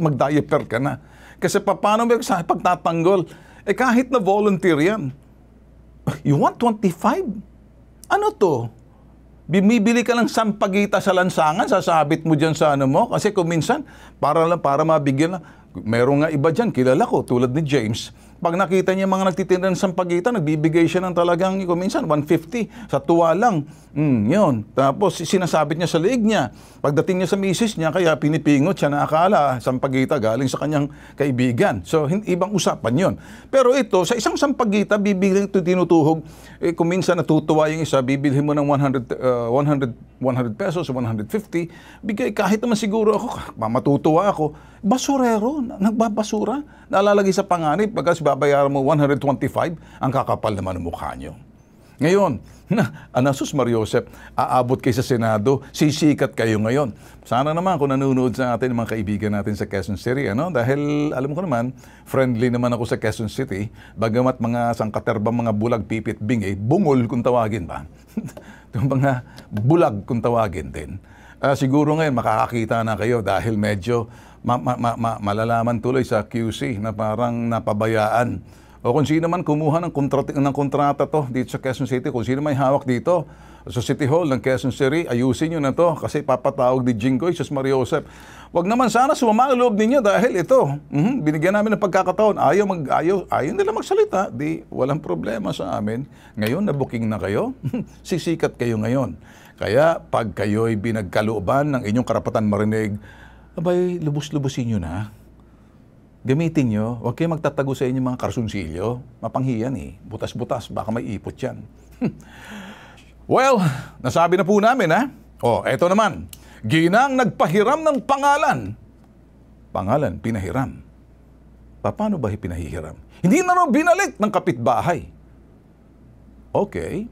mag-diaper ka na. Kasi paano mo pagtatanggol? Kahit na volunteer yan. You want 25? Ano to? Bimibili ka lang sampagita sa lansangan, sasabit mo dyan sa ano mo. Kasi kung minsan, para mabigyan lang. Meron nga iba dyan, kilala ko, tulad ni James, Pag nakita niya mga nagtitinda ng sampagitan, nagbibigay siya ng talagang, kung minsan, 150 sa tuwa lang. Yun. Tapos, sinasabit niya sa leeg niya. Pagdating niya sa misis niya, kaya pinipingot siya na akala sampagita galing sa kanyang kaibigan. So, ibang usapan yun. Pero ito, sa isang sampagita, bibigyan ito tinutuhog. Kung minsan natutuwa yung isa, bibilhin mo ng 100 pesos, 150, bigay kahit naman siguro ako, matutuwa ako. Basurero, nagbabasura, nalalagay sa panganib, pagkas babayaran mo 125, ang kakapal naman ng mukha nyo. Ngayon, Anasus Mariosep, aabot kayo sa Senado, sisikat kayo ngayon. Sana naman kung nanonood sa atin mga kaibigan natin sa Quezon City, dahil alam ko naman, friendly naman ako sa Quezon City, bagamat mga sangkaterbang mga bulag, pipit, bingay, bungol kung tawagin ba? Yung mga bulag kung tawagin din. Siguro ngayon makakakita na kayo dahil medyo malalaman tuloy sa QC na parang napabayaan. O kung sino man kumuha ng kontrata to dito sa Quezon City, kung sino may hawak dito sa City Hall ng Quezon City, ayusin nyo na to kasi papatawag ni Jinggoy, Sus Mariosep. Wag naman sana sumama ang loob ninyo dahil ito, binigyan namin ng pagkakataon, ayaw nila magsalita, di walang problema sa amin. Ngayon na-booking na kayo, sisikat kayo ngayon. Kaya pag kayo'y binagkalooban ng inyong karapatan marinig, abay, lubos-lubosin nyo na. Gamitin nyo, huwag kayo magtatago sa inyong mga karsunsilyo. Mapanghiyan butas-butas, baka may ipot yan. Well, nasabi na po namin eto naman. Ginang nagpahiram ng pangalan. Pangalan, pinahiram. Paano ba pinahihiram? Hindi na raw binalik ng kapitbahay. Okay.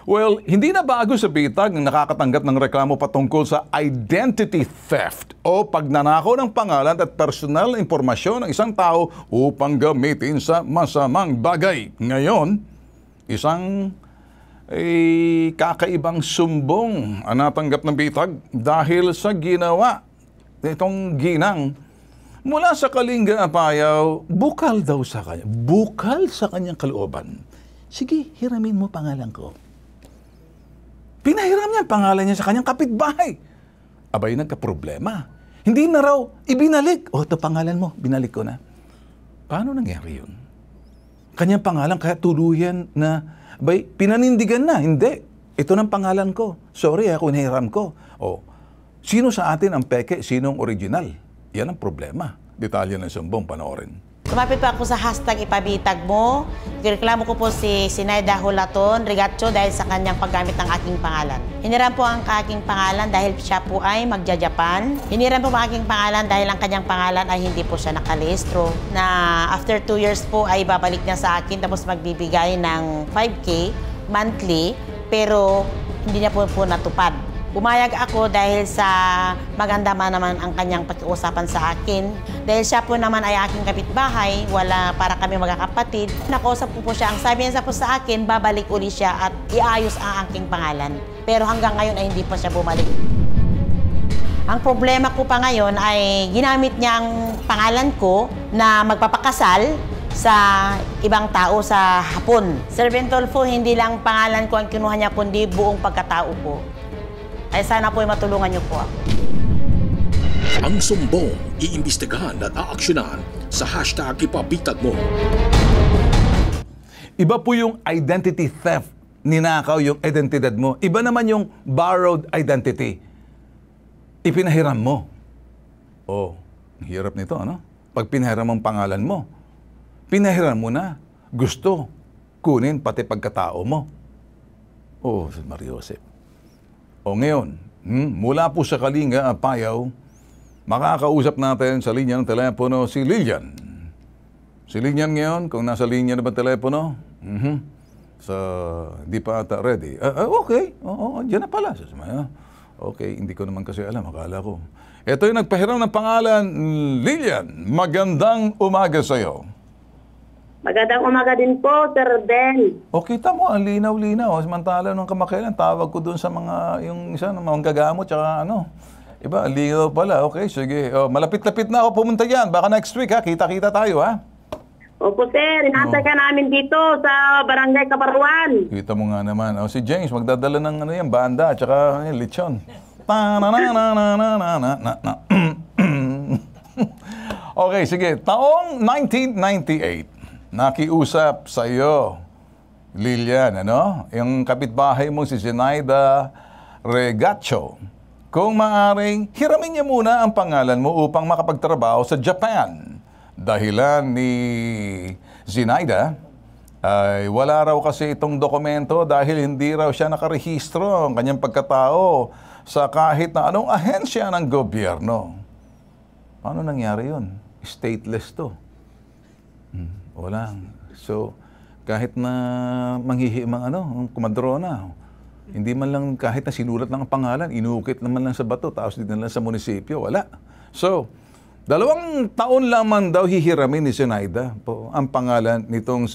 Well, hindi na bago sa bitag ng nakakatanggap ng reklamo patungkol sa identity theft o pagnanakaw ng pangalan at personal na impormasyon ng isang tao upang gamitin sa masamang bagay. Ngayon, isang kakaibang sumbong ang natanggap ng bitag dahil sa ginawa nitong ginang mula sa Kalinga, Apayao, bukal daw sa kanya. Bukal sa kanyang kalooban. Sige, hiramin mo pangalan ko. Pinahiram niya ang pangalan niya sa kanyang kapitbahay. Abay, nagka-problema. Hindi na raw ibinalik. Ito pangalan mo, binalik ko na. Paano nangyari yun? Kanyang pangalan, kaya tuluyan na, abay, pinanindigan na. Hindi. Ito ng pangalan ko. Sorry kung nahiram ko. Sino sa atin ang peke, sino ang original? Yan ang problema. Detalye ng sumbong, panoorin. Lumapit po ako sa hashtag ipabitag mo. Reklamo ko po si Sinaida Hulaton Rigatcho dahil sa kanyang paggamit ng aking pangalan. Hiniram po ang aking pangalan dahil siya po ay magja-Japan. Hiniram po ang aking pangalan dahil ang kanyang pangalan ay hindi po siya nakalistro. Na after 2 years po ay babalik niya sa akin tapos magbibigay ng 5K monthly pero hindi niya po natupad. Pumayag ako dahil sa maganda man naman ang kanyang pakiusapan sa akin. Dahil siya po naman ay aking kapitbahay, wala para kami magkakapatid. Nakausap ko po siya. Ang sabi niya po sa akin, babalik uli siya at iayos ang aking pangalan. Pero hanggang ngayon ay hindi pa siya bumalik. Ang problema ko pa ngayon ay ginamit niya ang pangalan ko na magpapakasal sa ibang tao sa Hapon. Sir Bentolfo, hindi lang pangalan ko ang kinuha niya, kundi buong pagkatao ko. Ay sana po ay matulungan niyo po ako. Ang sumbong, iimbestigahan at aaksyonan sa hashtag ipabitag mo. Iba po yung identity theft, ninakaw yung identidad mo. Iba naman yung borrowed identity. Ipinahiram mo. Hirap nito, Pag pinahiram ang pangalan mo, pinahiram mo na. Gusto kunin pati pagkatao mo. Mariosep. Ngayon, mula po sa Kalinga, Apayao, makakausap natin sa linya ng telepono si Lilian. Si Lilian ngayon, kung nasa linya na ba telepono? Hindi pa ata ready. Okay, dyan na pala. Okay, hindi ko naman kasi alam, akala ko. Ito yung nagpahiram ng pangalan, Lilian. Magandang umaga sa'yo. Magandang umaga din po, Sir Ben. Kita mo, ang linaw-linaw. Samantala nung kamakailan, tawag ko doon sa yung isa ng mga gagamot, tsaka iba, ang linaw pala. Okay, sige. Malapit-lapit na ako pumunta dyan. Baka next week, kita-kita tayo, ha? Opo, sir. Inaantay ka namin dito sa Barangay Kabarwan. Kita mo nga naman. Si James, magdadala ng banda, tsaka lechon. Okay, sige. Taong 1998. nakiusap sa iyo, Lilian, ano? Yung kapitbahay mo si Zenaida Regacho. Kung maaring, hiramin niya muna ang pangalan mo upang makapagtrabaho sa Japan. Dahilan ni Zenaida, ay wala raw kasi itong dokumento dahil hindi raw siya nakarehistro ang kanyang pagkatao sa kahit na anong ahensya ng gobyerno. Paano nangyari yun? Stateless to. Wala. So, kahit na ang kumadrona, hindi man lang kahit na sinulat lang ang pangalan, inukit naman lang sa bato, tapos din lang sa munisipyo, wala. So, 2 taon lamang daw hihiramin ni Zenaida po ang pangalan nitong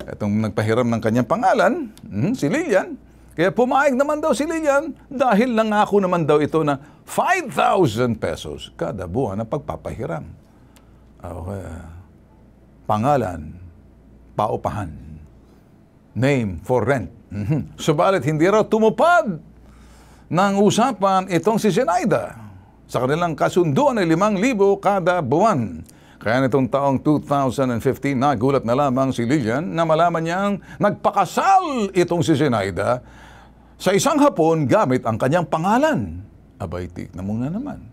itong nagpahiram ng kanyang pangalan, si Lilian. Kaya pumayag naman daw si Lilian dahil nangako naman daw ito na 5,000 pesos kada buwan na pagpapahiram. Okay. Pangalan, paupahan, name for rent. Subalit hindi raw tumupad ng usapan itong si Zenaida sa kanilang kasunduan ay 5,000 kada buwan. Kaya nitong taong 2015, nagulat na lamang si Lilian na malaman niyang nagpakasal itong si Zenaida sa isang hapon gamit ang kanyang pangalan. Abay, tignan mo nga naman.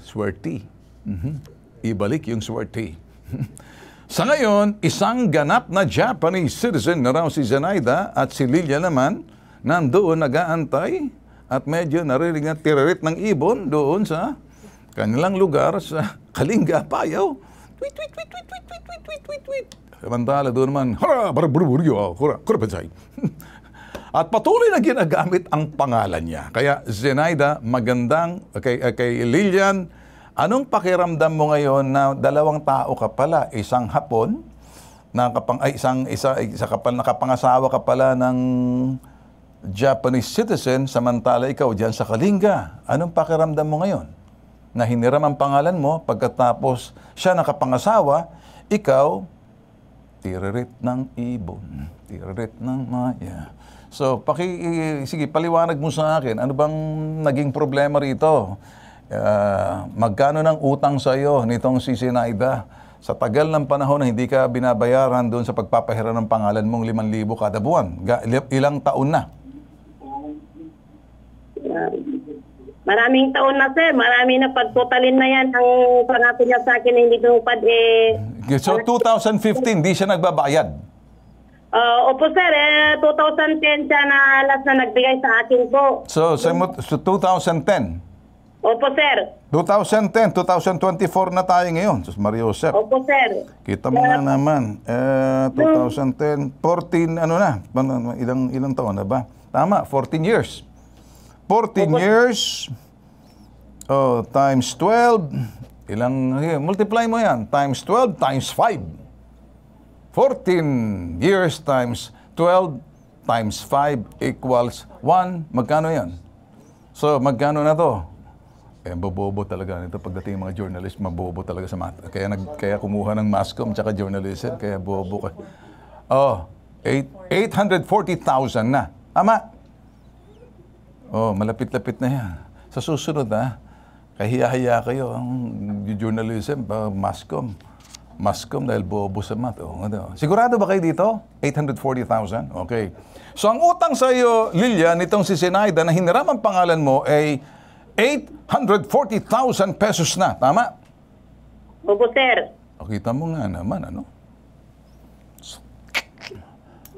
Swerte. Ibalik yung swerte. Sa ngayon, isang ganap na Japanese citizen na raw si Zenaida at si Lilian naman nandoon nag-aantay at medyo narinig na tiririt ng ibon doon sa kanilang lugar sa Kalinga, Payaw. Tweet, tweet, tweet, tweet, tweet, tweet, tweet, tweet, tweet, tweet. Samantala doon naman, at patuloy na ginagamit ang pangalan niya. Kaya Zenaida, magandang, kay Lilian, anong pakiramdam mo ngayon na 2 tao ka pala, isang Hapon, nakapangasawa ka pala ng Japanese citizen, samantala ikaw dyan sa Kalinga. Anong pakiramdam mo ngayon? Na hiniram ang pangalan mo, pagkatapos siya nakapangasawa, ikaw, tiririt ng ibon, tiririt ng maya. So, sige, paliwanag mo sa akin, ano bang naging problema rito? Magkano ng utang sa iyo nitong si Zenaida? Sa tagal ng panahon na hindi ka binabayaran doon sa pagpapahiram ng pangalan mong 5,000 kada buwan. Ilang taon na? Maraming taon na, sir. Marami na pagtotalin na yan. Ang pangako niya sa akin na hindi tumupad So 2015, di siya nagbabayad? Opo, sir. 2010 siya na last na nagbigay sa akin po. So 2010? Opo, sir. 2010, 2024 na tayo ngayon. Sus Mario Josep. Opo, sir. Kita mo nga naman. 2010, 14, ano na? Ilang taon na ba? Tama, 14 years. 14 years times 12, multiply mo yan, times 12 times 5. 14 years times 12 times 5 equals 1. Magkano yan? So, magkano na to? Bobobo talaga nito pagdating mga journalist, mabobo talaga sa math. Kaya kumuha ng mass comm tsaka journalism, kaya bobo ka. 840,000 na. Tama? Malapit-lapit na yan. Sa susunod kahiya-hiya kayo ang journalism, Mascom dahil bobo sa math. Sigurado ba kayo dito? 840,000? Okay. So ang utang sa iyo, Lilian, itong si Zenaida na hiniram ang pangalan mo ay 840,000 pesos na. Tama? Opo, sir. Kita mo nga naman, ano?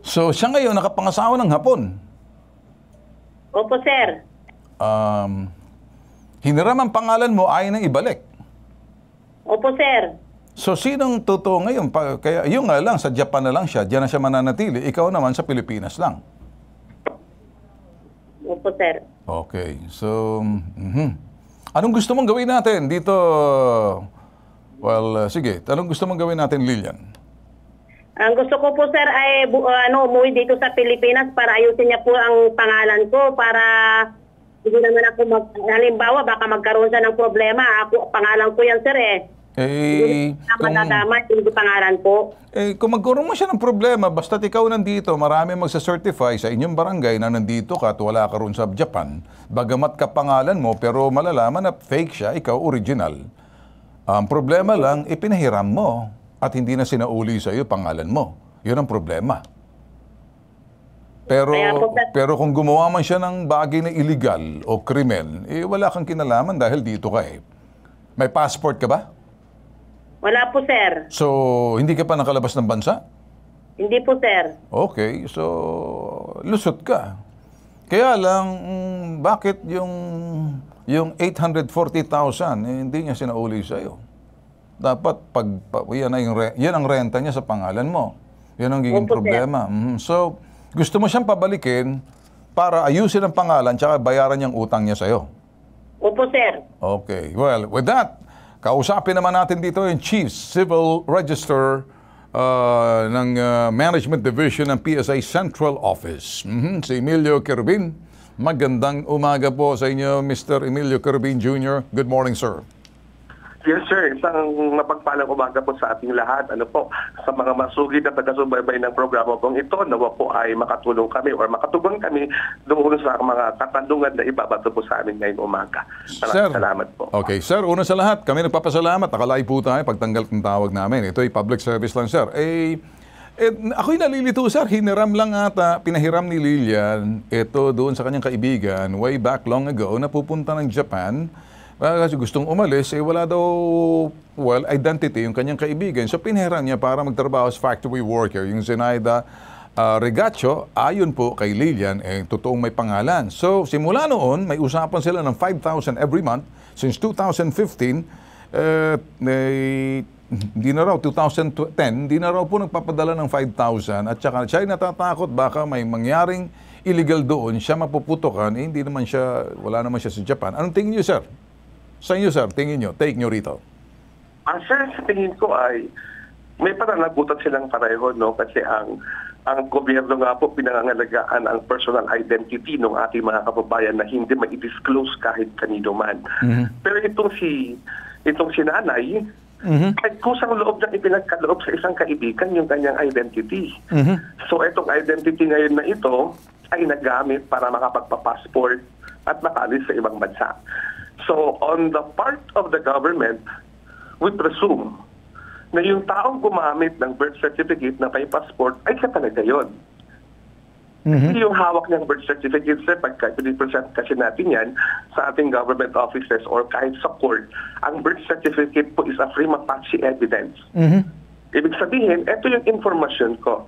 So siya ngayon nakapangasawa ng Hapon. Opo, sir. Hiniram ang pangalan mo, ayaw nang ibalik. Opo, sir. So, sinong totoo ngayon? Kaya yung nga lang, sa Japan na lang siya, diyan na siya mananatili. Ikaw naman sa Pilipinas lang. Opo, sir. Okay. So, anong gusto mong gawin natin dito? Well, sige. Anong gusto mong gawin natin, Lilian? Ang gusto ko po, sir, ay umuwi dito sa Pilipinas para ayusin niya po ang pangalan ko para hindi naman ako halimbawa, baka magkaroon siya ng problema. Pangalan ko yan, sir, hindi pangalan po. Kung magkaroon mo siya ng problema, basta't ikaw nandito, marami magsa-certify sa inyong barangay na nandito ka at wala ka roon sa Japan, bagamat ka pangalan mo, pero malalaman na fake siya, ikaw original. Ang problema lang, ipinahiram mo. at hindi na sinauli sa iyo pangalan mo. Yun ang problema. Pero kung gumawa man siya ng bagay na illegal o krimen, wala kang kinalaman dahil dito ka eh. May passport ka ba? Wala po, sir. So, hindi ka pa nakalabas ng bansa? Hindi po, sir. Okay, so lusot ka. Kaya lang, bakit yung 840,000, hindi niya sinauli sa iyo? Dapat, yan ang renta niya sa pangalan mo. Yan ang giging problema. So, gusto mo siyang pabalikin para ayusin ang pangalan tsaka bayaran niyang utang niya sa iyo. Opo, sir. Okay. Well, with that, kausapin naman natin dito yung Chief Civil Register ng Management Division ng PSA Central Office. Si Emilio Kerbin. Magandang umaga po sa inyo, Mr. Emilio Kerbin Jr. Good morning, sir. Yes, sir. Isang mapagpalang umaga po sa ating lahat. Sa mga masugid na taga-subaybay ng programa pong ito, nawa po ay makatulong kami or makatugon kami doon sa mga katanungan na ibabato po sa amin ngayong umaga. Salamat po. Okay, sir. Una sa lahat, kami nagpapasalamat. Nakalay po tayo pagtanggal ng tawag namin. Ito ay public service lang, sir. Ako'y nalilito, sir. Hiniram lang ata, pinahiram ni Lilian ito doon sa kanyang kaibigan way back long ago na pupunta ng Japan. Kasi gustong umalis, wala daw, identity yung kanyang kaibigan. So, pinahiram niya para magtrabaho as factory worker. Yung Zenaida Regacho, ayon po kay Lilian, totoong may pangalan. So, simula noon, may usapan sila ng 5,000 every month. Since 2015, hindi na raw, 2010, hindi na raw po nagpapadala ng 5,000. At saka siya ay natatakot, baka may mangyaring illegal doon, siya mapuputokan, hindi naman siya, wala naman siya sa Japan. Anong tingin niyo, sir? Sa inyo, sir, tingin nyo, take nyo rito. Sir, sa tingin ko ay may pananagutan silang pareho, no? Kasi ang gobyerno nga po pinangangalagaan ang personal identity ng ating mga kababayan na hindi ma-disclose kahit kanino man. Pero itong si nanay, ay kusang loob niyang ipinagkaloob sa isang kaibigan yung kanyang identity. So itong identity ngayon na ito ay nagamit para makapagpa-passport at makaalis sa ibang bansa. So, on the part of the government, we presume na yung taong gumamit ng birth certificate na may passport ay siya talaga yun. Hindi yung hawak niyang birth certificate, sir, pagka i-present kasi natin yan sa ating government offices or kahit sa court, ang birth certificate po is a prima facie evidence. Ibig sabihin, ito yung informasyon ko.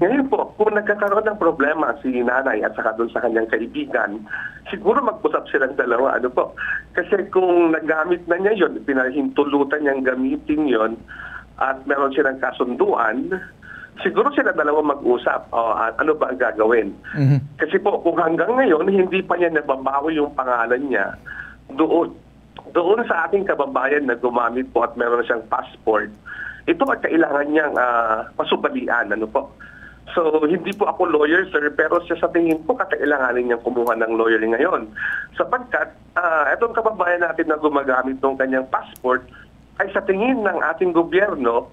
Ngayon po, kung nagkakaroon ng problema si nanay at saka doon sa kanyang kaibigan, siguro mag-usap silang dalawa. Kasi kung nagamit na niya yun, pinahintulutan niyang gamitin yon at meron silang kasunduan, siguro sila dalawa mag-usap. Ano ba ang gagawin? Kasi po, kung hanggang ngayon, hindi pa niya nababawi yung pangalan niya, doon sa ating kababayan na gumamit po at meron siyang passport, ito ay kailangan niyang pasubalian. So, hindi po ako lawyer, sir, pero sa tingin po kakailanganin niyang kumuha ng lawyer ngayon. Sapagkat, itong kababayan natin na gumagamit ng kanyang passport ay sa tingin ng ating gobyerno,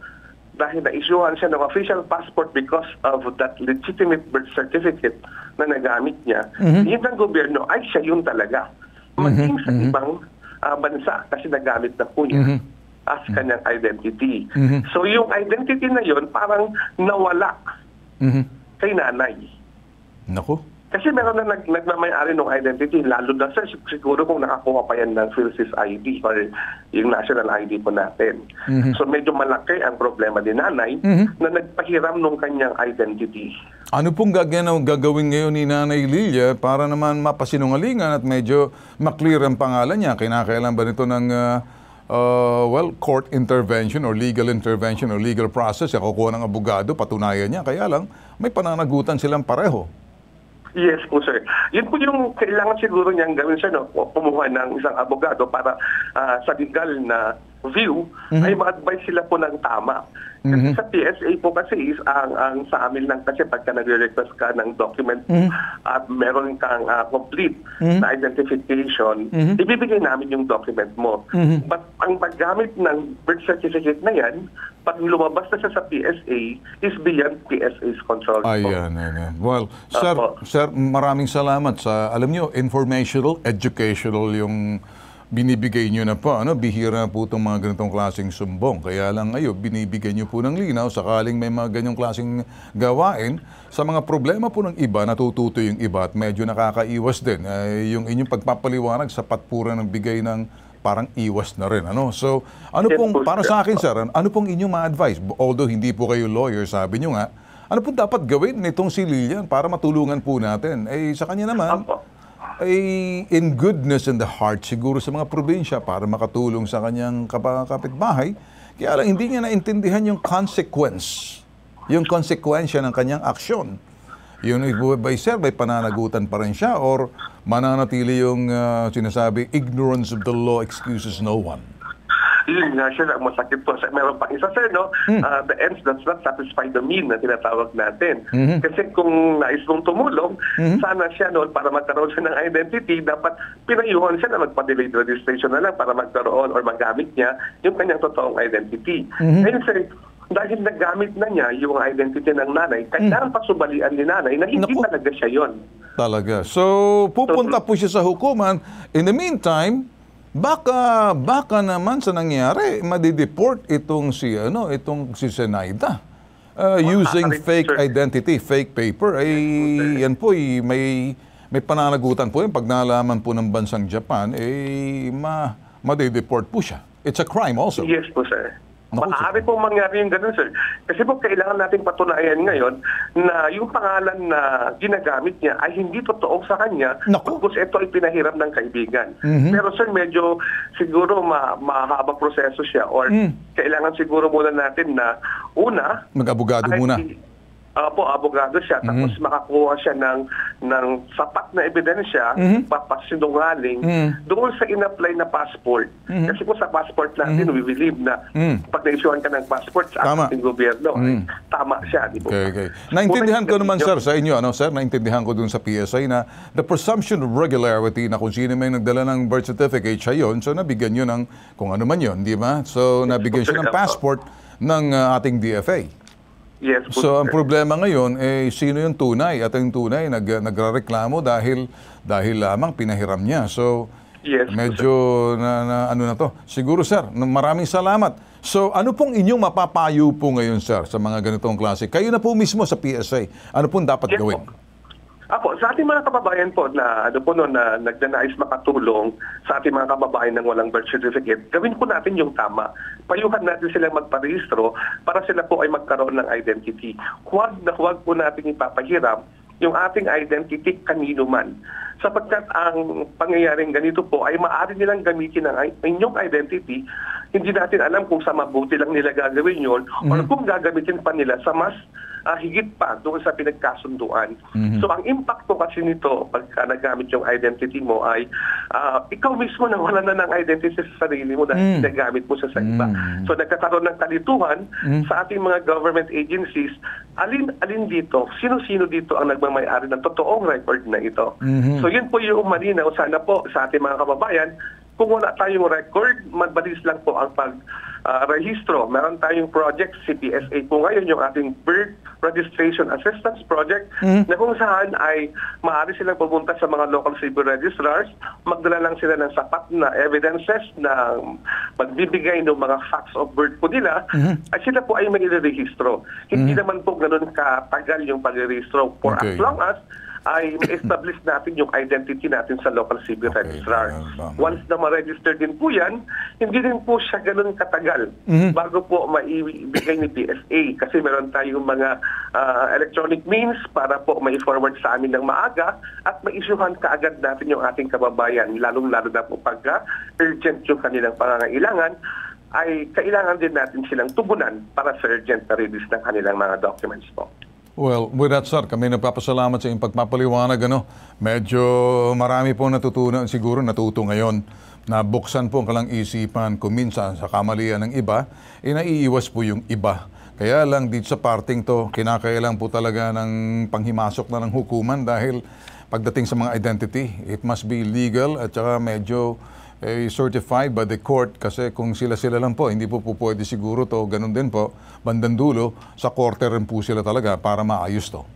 dahil na-issuehan siya ng official passport because of that legitimate birth certificate na nagamit niya, yun ang gobyerno ay siya yun talaga. Maging sa ibang bansa kasi nagamit na po niya as kanyang identity. So yung identity na yun parang nawala kay nanay. Naku. Kasi meron na nagmamayari ng identity, lalo na siguro kung nakakuha pa yan ng PhilSys ID or yung national ID po natin. So medyo malaki ang problema ni nanay na nagpahiram ng kanyang identity. Ano pong gagawin ngayon ni Nanay Lilia para naman mapasinungalingan at medyo maklear ang pangalan niya? Kinakailan ba nito ng court intervention or legal intervention or legal process? Kukuha ng abogado, patunayan niya. Kaya lang, may pananagutan silang pareho. Yes po, sir. Yun po yung kailangan siguro niyang gawin siya, kumuha ng isang abogado para sa legal na view ay ma-advise sila po ng tama. Kasi sa PSA po kasi is ang sa amin lang kasi pagka nagre-request ka ng document at meron kang complete na identification, ibibigay namin yung document mo. But ang paggamit ng birth certificate na yan, pag lumabas na siya sa PSA, is beyond PSA's control. Ayan. Well, sir, maraming salamat sa, alam nyo, informational, educational yung binibigay nyo na po, bihira po itong mga ganitong klaseng sumbong. Kaya lang ngayon, binibigyan nyo po ng linaw sakaling may mga ganyong klaseng gawain. Sa mga problema po ng iba, natututo yung iba at medyo nakakaiwas din. Yung inyong pagpapaliwanag, sapat po rin ng bigay ng parang iwas na rin. So, para sa akin, sir, ano pong inyong ma-advise? Although hindi po kayo lawyer, sabi nyo nga, ano pong dapat gawin nitong si Lilian para matulungan po natin? Sa kanya naman, in goodness and the heart siguro sa mga probinsya para makatulong sa kanyang kapitbahay. Kaya lang hindi niya naintindihan yung konsekwensya ng kanyang aksyon. Yun, by pananagutan pa rin siya or mananatili yung sinasabi, ignorance of the law excuses no one. Yun nga siya, masakit po. Meron pang isa, sir, no? The ends does not satisfy the mean na tinatawag natin. Kasi kung nais mong tumulong, sana siya, no, para magkaroon siya ng identity, dapat pinayuhan siya na magpa-delayed registration na lang para magkaroon or magamit niya yung kanyang totoong identity. Ngayon, sir, dahil nagamit na niya yung identity ng nanay, kailangan pasubalian ni nanay na hindi talaga siya yon. Talaga. So, pupunta po siya sa hukuman. In the meantime, baka naman sa nangyari, madideport itong si Zenaida. Using fake identity, fake paper. Yan po, may pananagutan po yun. Pag nalaman po ng bansang Japan, madideport po siya. It's a crime also. Yes po, sir. Maaari pong mangyari yung ganun, sir. Kasi po kailangan natin patunayan ngayon na yung pangalan na ginagamit niya ay hindi totoo sa kanya pagkos ito ay pinahiram ng kaibigan. Pero sir, medyo siguro mahaba proseso siya or kailangan siguro muna natin na una, mag-abogado muna. Abogado siya, tapos makakuha siya ng sapat na ebidensya, papasinungaling, doon sa in-apply na passport. Kasi po sa passport natin, we believe na pag na-issuehan ka ng passport sa ating gobyerno, tama siya. Di po? Okay. Naintindihan ko naman, sir, sa inyo, naintindihan ko doon sa PSA na the presumption of regularity na kung sino may nagdala ng birth certificate, siya yun, so nabigyan nyo ng kung ano man yun, di ba? So, nabigyan siya ng passport ng ating DFA. Yes, so ang problema ngayon sino yung tunay at yung tunay nagrereklamo dahil lamang pinahiram niya. So medyo ano na to. Siguro sir, maraming salamat. So ano pong inyong mapapayo po ngayon sir sa mga ganitong klase? Kayo na po mismo sa PSA. Ano pong dapat gawin? Sa ating mga kababayan po na na nagdanais makatulong sa ating mga kababayan ng walang birth certificate, gawin po natin yung tama. Payuhan natin silang magparehistro para sila po ay magkaroon ng identity. Huwag po natin ipapahiram yung ating identity kanino man. Sapagkat ang pangyayaring ganito po ay maaari nilang gamitin ang inyong identity. Hindi natin alam kung sa mabuti lang nila gagawin yun or kung gagamitin pa nila sa mas higit pa doon sa pinagkasunduan. So ang impact po kasi nito pagka nagamit yung identity mo ay ikaw mismo na wala na ng identity sa sarili mo dahil nagamit mo sa iba. So nagkakaroon ng kalituhan sa ating mga government agencies. Alin dito, sino-sino dito ang nagmamayari ng totoong record na ito. So yun po yung malinaw. Sana po sa ating mga kababayan, kung wala tayong record, madalis lang po ang pag-rehistro. Meron tayong project, CPSA po ngayon, yung ating Birth Registration Assistance Project, na kung saan ay maaari silang pumunta sa mga local civil registrars, magdala lang sila ng sapat na evidences na magbibigay ng mga facts of birth po nila, at sila po ay may i-rehistro. Hindi naman po ganun katagal yung pag-rehistro for as long as ay establish natin yung identity natin sa local civil registrar. Once na ma-register din po yan, hindi din po siya ganun katagal bago po maibigay ni PSA kasi meron tayong mga electronic means para po ma-forward sa amin ng maaga at ma-issuehan kaagad natin yung ating kababayan, lalong-lalo na po pagka urgent yung kanilang pangangailangan, ay kailangan din natin silang tubunan para sa urgent na release ng kanilang mga documents po. Well, with that, sir, kami nagpapasalamat sa inyong pagpapaliwanag. Medyo marami po natutunan, siguro natuto ngayon, na buksan po ang kalang isipan kung minsan sa kamalian ng iba, naiiwas po yung iba. Kaya lang dito sa parting to, kinakailang po talaga ng panghimasok na ng hukuman dahil pagdating sa mga identity, it must be legal at saka medyo certified by the court kasi kung sila lang po, hindi po pwede siguro to, ganun din po, bandang dulo, sa korte rin po sila talaga para maayos to.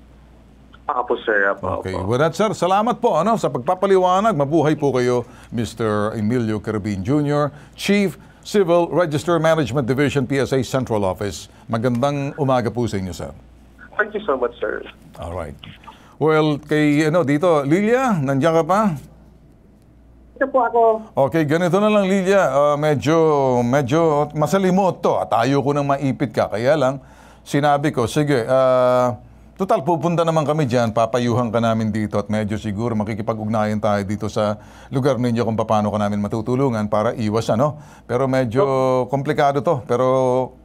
Po, sir. Okay. With that, sir, salamat po sa pagpapaliwanag. Mabuhay po kayo, Mr. Emilio Carabin Jr., Chief Civil Register Management Division, PSA Central Office. Magandang umaga po sa inyo, sir. Thank you so much, sir. Alright. Well, kay dito, Lilia, nandiyan ka pa? Ito po ako. Okay, ganito na lang, Lilia. Medyo masalimot to at ayaw ko nang maipit ka. Kaya lang, sinabi ko, sige, total, pupunta naman kami dyan, papayuhan ka namin dito at medyo siguro makikipag-ugnayan tayo dito sa lugar ninyo kung paano ka namin matutulungan para iwas, Pero medyo komplikado to. Pero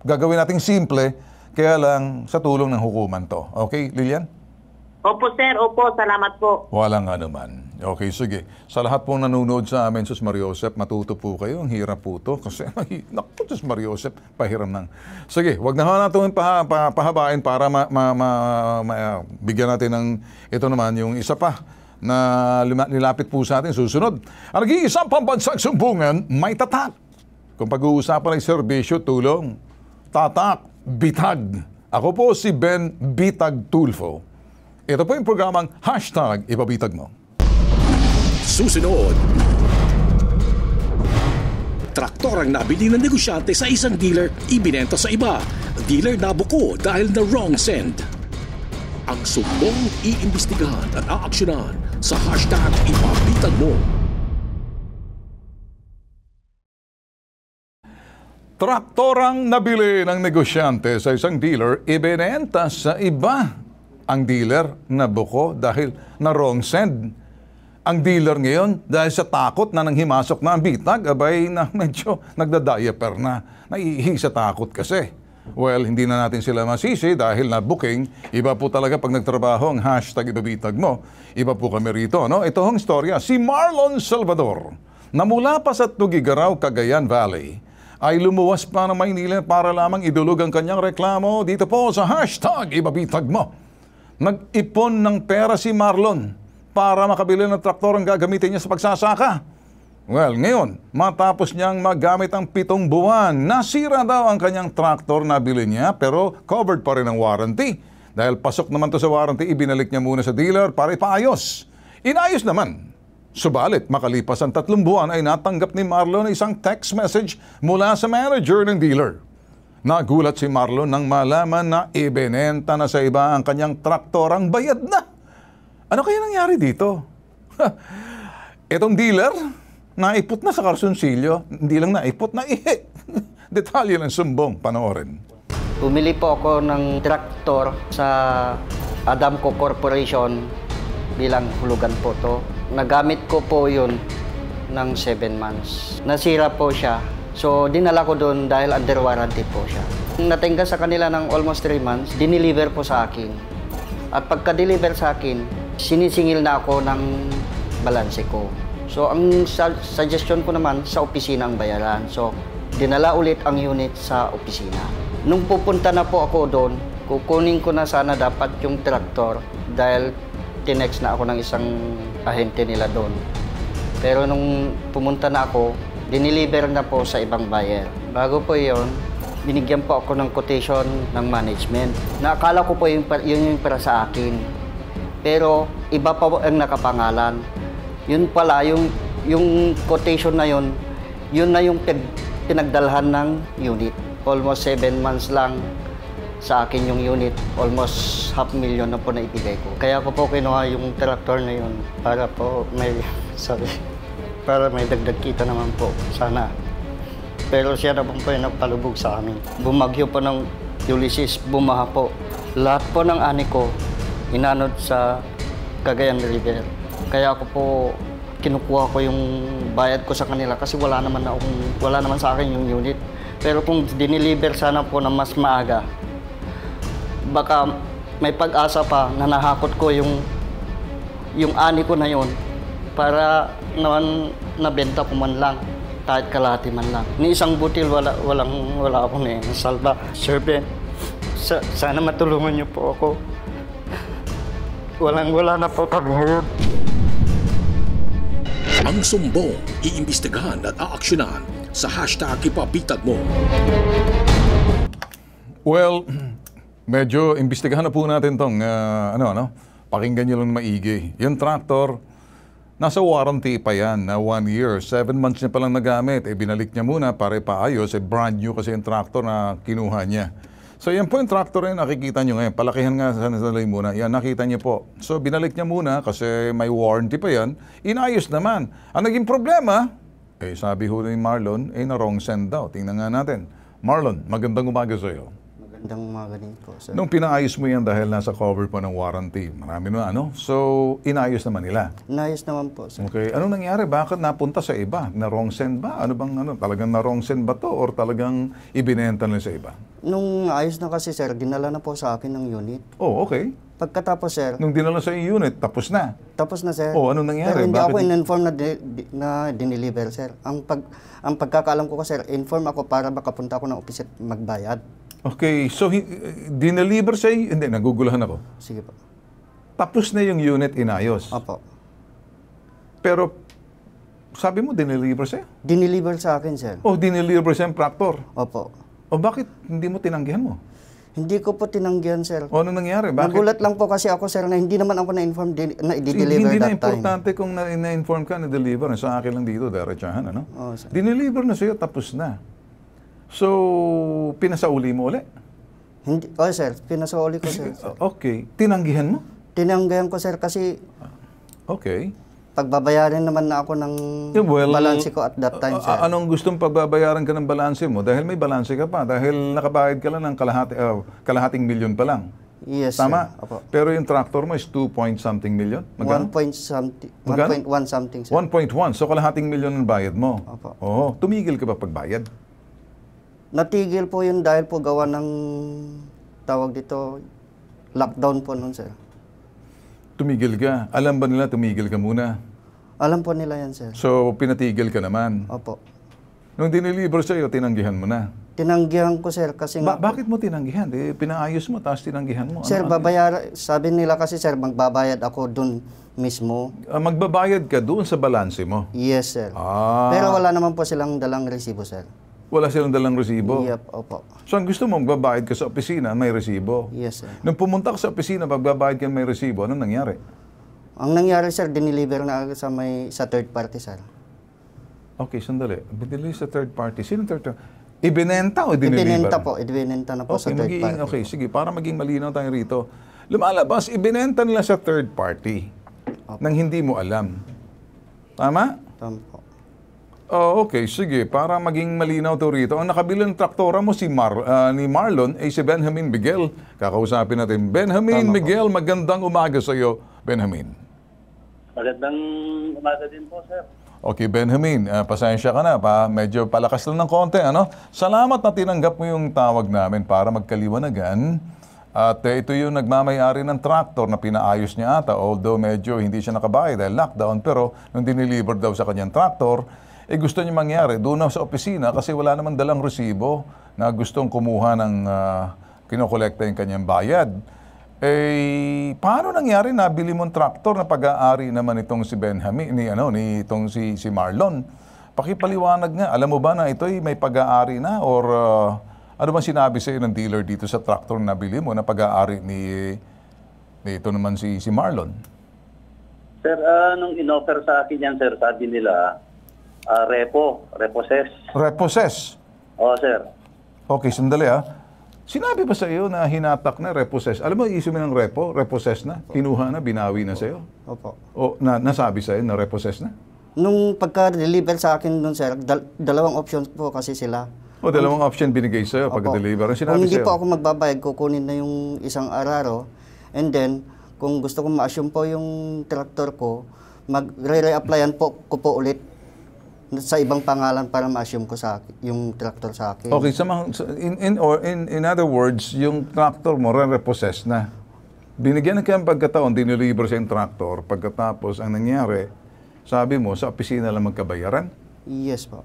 gagawin nating simple, kaya lang sa tulong ng hukuman to. Okay, Lilian? Opo, sir. Opo, salamat po. Walang anuman. Okay, sige. Sa lahat pong nanonood sa amin, Sus Mariosep, matuto po kayo. Ang hirap po to. Kasi, naku, Sus Mariosep, pahiram nang. Sige, wag na natin pahabain para bigyan natin ng ito naman, yung isa pa na nilapit po sa atin. Susunod. Ang nag-iisang pambansang sumbungan, may tatak. Kung pag-uusapan ay serbisyo, tulong, tatak, bitag. Ako po si Ben Bitag Tulfo. Ito po yung programang #Ipabitag Mo. Susunod. Traktor ang nabili ng negosyante sa isang dealer, ibinenta sa iba. Dealer nabuko dahil na wrong send. Ang sumbong iimbestigahan at aaksyonan sa #Ipabitag Mo. Traktorang nabili ng negosyante sa isang dealer, ibinenta sa iba. Ang dealer nabuko dahil na wrong send. Ang dealer ngayon, dahil sa takot na nanghimasok na ang bitag, abay na medyo nagda-diaper na. Naiihi sa takot kasi. Well, hindi na natin sila masisi dahil na booking. Iba po talaga pag nagtrabaho ang #Ipabitag Mo. Iba po kami rito. Ito ang istorya. Si Marlon Salvador, na mula pa sa Tugigaraw, Cagayan Valley, ay lumuwas pa ng Maynila para lamang idulog ang kanyang reklamo dito po sa #Ipabitag Mo. Nag-ipon ng pera si Marlon para makabili ng traktor ang gagamitin niya sa pagsasaka. Well, ngayon, matapos niyang magamit ang 7 buwan, nasira daw ang kanyang traktor na bili niya pero covered pa rin ang warranty. Dahil pasok naman to sa warranty, ibinalik niya muna sa dealer para ipaayos. Inayos naman. Subalit, makalipas ang 3 buwan ay natanggap ni Marlon isang text message mula sa manager ng dealer. Nagulat si Marlon nang malaman na ibinenta na sa iba ang kanyang traktorang bayad na. Ano kaya nangyari dito? Itong dealer, naipot na sa karsunsilyo. Hindi lang naipot, naihi. Detalye ng sumbong, panoorin. Bumili po ako ng traktor sa Adamco Corporation bilang hulugan po to. Nagamit ko po yun ng 7 months. Nasira po siya. So, dinala ko doon dahil under warranty po siya. Natingga sa kanila ng almost 3 months, dineliver po sa akin. At pagka-deliver sa akin, sinisingil na ako ng balanse ko. So, ang suggestion ko naman, sa opisina ang bayaran. So, dinala ulit ang unit sa opisina. Nung pupunta na po ako doon, kukunin ko na sana dapat yung traktor dahil tinext na ako ng isang ahente nila doon. Pero nung pumunta na ako, dineliver na po sa ibang buyer. Bago po yun, binigyan po ako ng quotation ng management. Naakala ko po yun yung para sa akin. Pero iba pa po ang nakapangalan. Yun pala, yung quotation na yun na yung pinagdalhan ng unit. Almost 7 months lang sa akin yung unit. Almost 500,000 na po na ibigay ko. Kaya ko po kinuha yung traktor na yun para po para may dagdag kita naman po, sana. Pero siya naman po yung nagpalubog sa amin. Bumagyo po ng Ulysses, bumaha po. Lahat po ng ani ko, inanod sa Cagayan River. Kaya ako po, kinukuha ko yung bayad ko sa kanila kasi wala naman sa akin yung unit. Pero kung dineliver sana po na mas maaga, baka may pag-asa pa na nahakot ko yung ani ko na yun para naman nabenta ko man lang, kahit kalahati man lang. Ni isang butil, wala akong salba. Sir Ben, sana matulungan niyo po ako. Wala na po kami ngayon. Ang sumbong, iimbestigahan at aaksyonan sa #Ipabitag Mo. Well, medyo imbestigahan na po natin tong Pakinggan nyo lang maigi. Yung tractor, nasa warranty pa yan na 1 year. 7 months niya palang nagamit. Binalik niya muna para ipaayos. Brand new kasi yung tractor na kinuha niya. So yan po yung tractor na nakikita nyo ngayon. Palakihan nga sa nalay muna. Yan, nakita niyo po. So binalik niya muna kasi may warranty pa yan. Inayos naman. Ang naging problema, sabi ho ni Marlon, na wrong send daw. Tingnan nga natin. Marlon, magandang umaga sa iyo. Magandang umaga din po, sir. Nung pinaayos mo yan dahil nasa cover pa ng warranty, marami na so inayos naman nila. Inayos naman po, sir. Okay, anong nangyari? Bakit napunta sa iba? Na wrong send ba? Talagang na wrong send ba to? Or talagang ibinenta nila sa iba? Nung ayos na kasi, sir, dinala na po sa akin ng unit. Oh, okay. Pagkatapos, sir. Nung dinala sa yung unit, tapos na? Tapos na, sir. Oh, anong nangyari? Pero hindi Bakit? ako in-inform na dineliver, sir. Ang pagkakaalam ko kasi, sir, inform ako para makapunta ako ng office at magbayad. Okay, so dineliver sa iyo? Hindi, naguguluhan ako. Sige po. Tapos na yung unit inayos? Opo. Pero, sabi mo, dineliver sa iyo? Dineliver sa akin, sir. Oh, dineliver sa yung tractor? Opo. O bakit hindi mo tinanggihan mo? Hindi ko po tinanggihan, sir. O ano nangyari? Bakit? Nagulat lang po kasi ako, sir, na hindi naman ako na-inform na i-deliver hindi that na importante kung na-inform ka na-deliver. Sa akin lang dito, diretsahan, ano? Oo, sir. Dineliver na sa'yo, tapos na. So, pinasauli mo ulit? Hindi, sir, pinasauli ko, sir. Okay. Tinanggihan mo? Tinanggihan ko, sir, kasi okay. Pagbabayaran naman na ako ng balanse ko at that time, sir. Anong gustong pagbabayaran ka ng balanse mo? Dahil may balanse ka pa. Dahil nakabayad ka lang ng kalahating milyon pa lang. Yes, tama? sir. Opo. Pero yung tractor mo is 2-point-something million? Magkano? 1.1 something, sir. 1.1. So kalahating milyon ang bayad mo? Opo. Oo. Tumigil ka ba pagbayad? Natigil po yun dahil po gawa ng tawag dito, lockdown po nun, sir. Tumigil ka? Alam ba nila tumigil ka muna? Alam po nila yan, sir. So, pinatigil ka naman? Opo. Nung diniliver sa'yo, tinanggihan mo na? Tinanggihan ko, sir, kasi bakit mo tinanggihan? Pinaayos mo, tapos tinanggihan mo. Sir, sabi nila kasi, sir, magbabayad ako dun mismo. Magbabayad ka doon sa balanse mo? Yes, sir. Pero wala naman po silang dalang resibo, sir. Wala silang dalang resibo? Yep, opo. So, ang gusto mo, magbabayad ka sa opisina, may resibo? Yes, sir. Nung pumunta ka sa opisina, magbabayad ka may resibo, anong nangyari? Ang nangyari, sir, dineliver na sa third party, sir. Okay, sandali. Binili sa third party. Sino third party? Ibinenta o dineliver? Ibinenta po. Ibinenta na po sa third party. Okay, sige. Para maging malinaw tayo rito. Lumalabas, ibinenta nila sa third party nang hindi mo alam. Tama? Tama po. Oh, okay, sige. Para maging malinaw to rito, ang nakabili ng traktora mo ni Marlon ay si Benjamin Miguel. Kakausapin natin. Benjamin Miguel, magandang umaga sa iyo, Benjamin. Magandang umaga din po, sir. Okay, Benjamin, pasensya ka na. Medyo palakas lang ng konti. Salamat na tinanggap mo yung tawag namin para magkaliwanagan. At ito yung nagmamayari ng traktor na pinaayos niya ata. Although medyo hindi siya nakabayad dahil lockdown. Pero nung diniliver daw sa kanyang traktor, gusto niya mangyari doon sa opisina kasi wala naman dalang resibo na gustong kumuha ng kinokolekta yung kanyang bayad. Paano nangyari nabili mong traktor na pag-aari naman itong si Benjamin, itong si Marlon? Pakipaliwanag nga, alam mo ba na ito'y may pag-aari na or ano bang sinabi sa iyo ng dealer dito sa traktor na nabili mo na pag-aari ni ito naman si Marlon? Sir, nung in-offer sa akin yan, sir, sabi nila, repossess. Repossess? Oo, sir. Okay, sandali Sinabi ba sa iyo na hinatak na repossess? Alam mo, isip mo ng repossess na? Kinuha na, binawi na sa iyo? Opo. O nasabi sa iyo na repossess na? Nung pagka-deliver sa akin nun, sir, dalawang options po kasi sila. O, dalawang option binigay sa iyo pagka-deliver. Kung hindi po ako magbabayad, kukunin na yung isang araro. And then, kung gusto kong ma-assume po yung traktor ko, magre-reapplyan po ko po ulit sa ibang pangalan para ma-assume ko yung traktor sa akin. Okay, in other words, yung traktor mo repossess na. Binigyan na kayang pagkataon, dineliver sa yung traktor, pagkatapos ang nangyari, sabi mo, sa opisina lang magkabayaran? Yes po.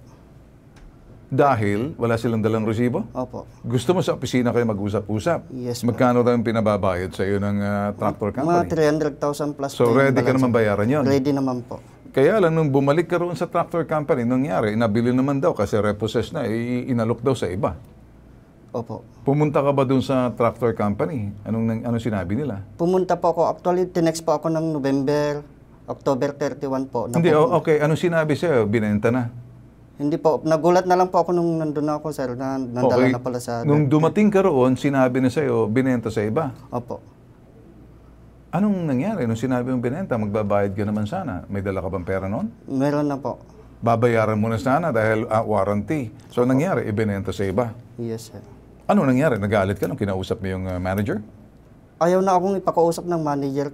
Dahil wala silang dalang resibo? Opo. Gusto mo sa opisina kayo mag-usap-usap? Yes po. Magkano daw yung pinababayad sa iyo ng tractor company? Mga 300,000 plus. So ready ka naman bayaran yon? Ready naman po. Kaya lang, nung bumalik ka roon sa tractor company, nangyari, nabili naman daw kasi repossess na, inalok daw sa iba. Opo. Pumunta ka ba dun sa tractor company? Anong sinabi nila? Pumunta po ako. Actually, tinext po ako ng October 31 po. Hindi, okay. Anong sinabi sa'yo? Binenta na? Hindi po. Nagulat na lang po ako nung nandun na ako, sir, na nandala na pala sa... Nung dumating ka roon, sinabi na sa'yo, binenta sa iba? Opo. Anong nangyari? Nung sinabi mong binenta, magbabayad ka naman sana. May dala ka bang pera noon? Meron na po. Babayaran mo na sana dahil warranty. So, nangyari, ibinenta sa iba? Yes, sir. Ano nangyari? Nagalit ka nung kinausap mo yung manager? Ayaw na akong ipakausap ng manager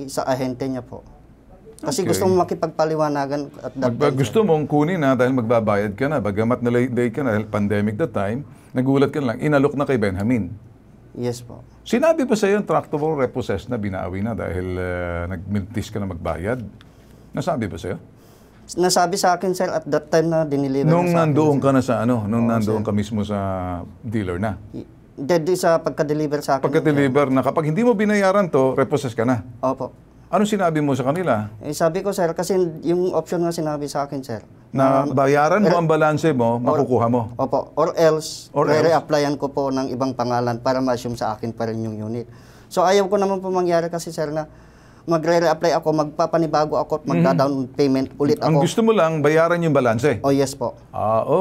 sa ahente niya po. Kasi Okay. gusto mong makipagpaliwanagan at that time. Gusto mong kunin na dahil magbabayad ka na. Bagamat na-late ka na dahil pandemic that time, nagulat ka na lang, inalok na kay Benjamin. Yes po. Sinabi pa sa iyo yung tractable repossessed na binawi na dahil nagmintis ka na magbayad? Nasabi pa sa iyo? Nasabi sa akin, sir, at that time na diniliver Nung na sa akin, nandoon sir. ka na sa nung Oo, nandoon sir. ka mismo sa dealer na? Hindi sa pagka-deliver sa akin. Pagka-deliver na, kapag hindi mo binayaran to, repossess ka na? Opo. Ano sinabi mo sa kanila? Sabi ko, sir, kasi yung option nga sinabi sa akin, sir. Na bayaran mo ang balanse mo, makukuha mo? Opo. Or else, re-applyan ko po ng ibang pangalan para ma-assume sa akin pa rin yung unit. So ayaw ko naman po mangyari kasi, sir, na magre-reapply ako, magpapanibago ako at magda-down payment ulit ako. Ang gusto mo lang, bayaran yung balanse? Oh, yes po.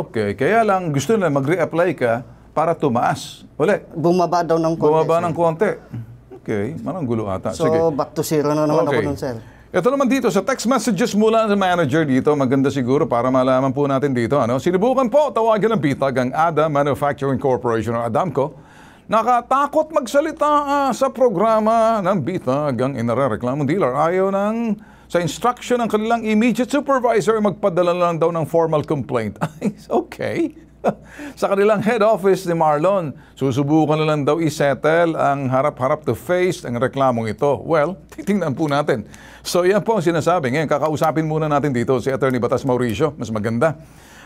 Okay. Kaya lang, gusto nila mag-reapply ka para tumaas. Uli. Bumaba daw ng konti. Bumaba ng konti. Okay, marang gulo ata. So, Sige. back to zero na naman ako nun, sir. Ito naman dito, sa text messages mula sa manager dito, maganda siguro para malaman po natin dito. Sinubukan po, tawagan ng bitag ang Adam Manufacturing Corporation o Adamco. Nakatakot magsalita sa programa ng bitag ang inarereklamong dealer. Ayaw sa instruction ng kanilang immediate supervisor, magpadala lang daw ng formal complaint. Okay. Sa kanilang head office ni Marlon, susubukan na lang daw isettle ang harap-harap to face ang reklamong ito. Well, titingnan po natin. So yan po ang sinasabi. Ngayon, kakausapin muna natin dito si Attorney Batas Mauricio. Mas maganda.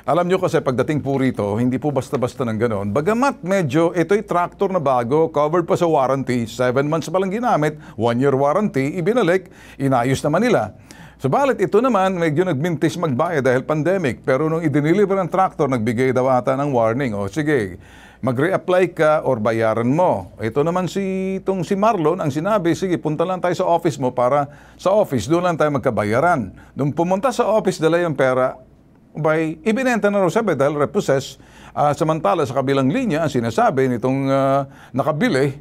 Alam nyo kasi pagdating po rito, hindi po basta-basta ng ganoon. Bagamat medyo ito'y tractor na bago, covered pa sa warranty, 7 months pa lang ginamit, 1-year warranty, ibinalik, inayos naman nila. Subalit ito naman, medyo nagmintis magbayad dahil pandemic. Pero nung i-deliver ang tractor, nagbigay daw ata ng warning. O sige, mag-reapply ka or bayaran mo. Ito naman si Marlon, ang sinabi, sige, punta lang tayo sa office mo para sa office, doon lang tayo magkabayaran. Nung pumunta sa office, dala yung pera, ibinenta na raw sabi dahil repossess. Samantala sa kabilang linya, ang sinasabi nitong nakabili,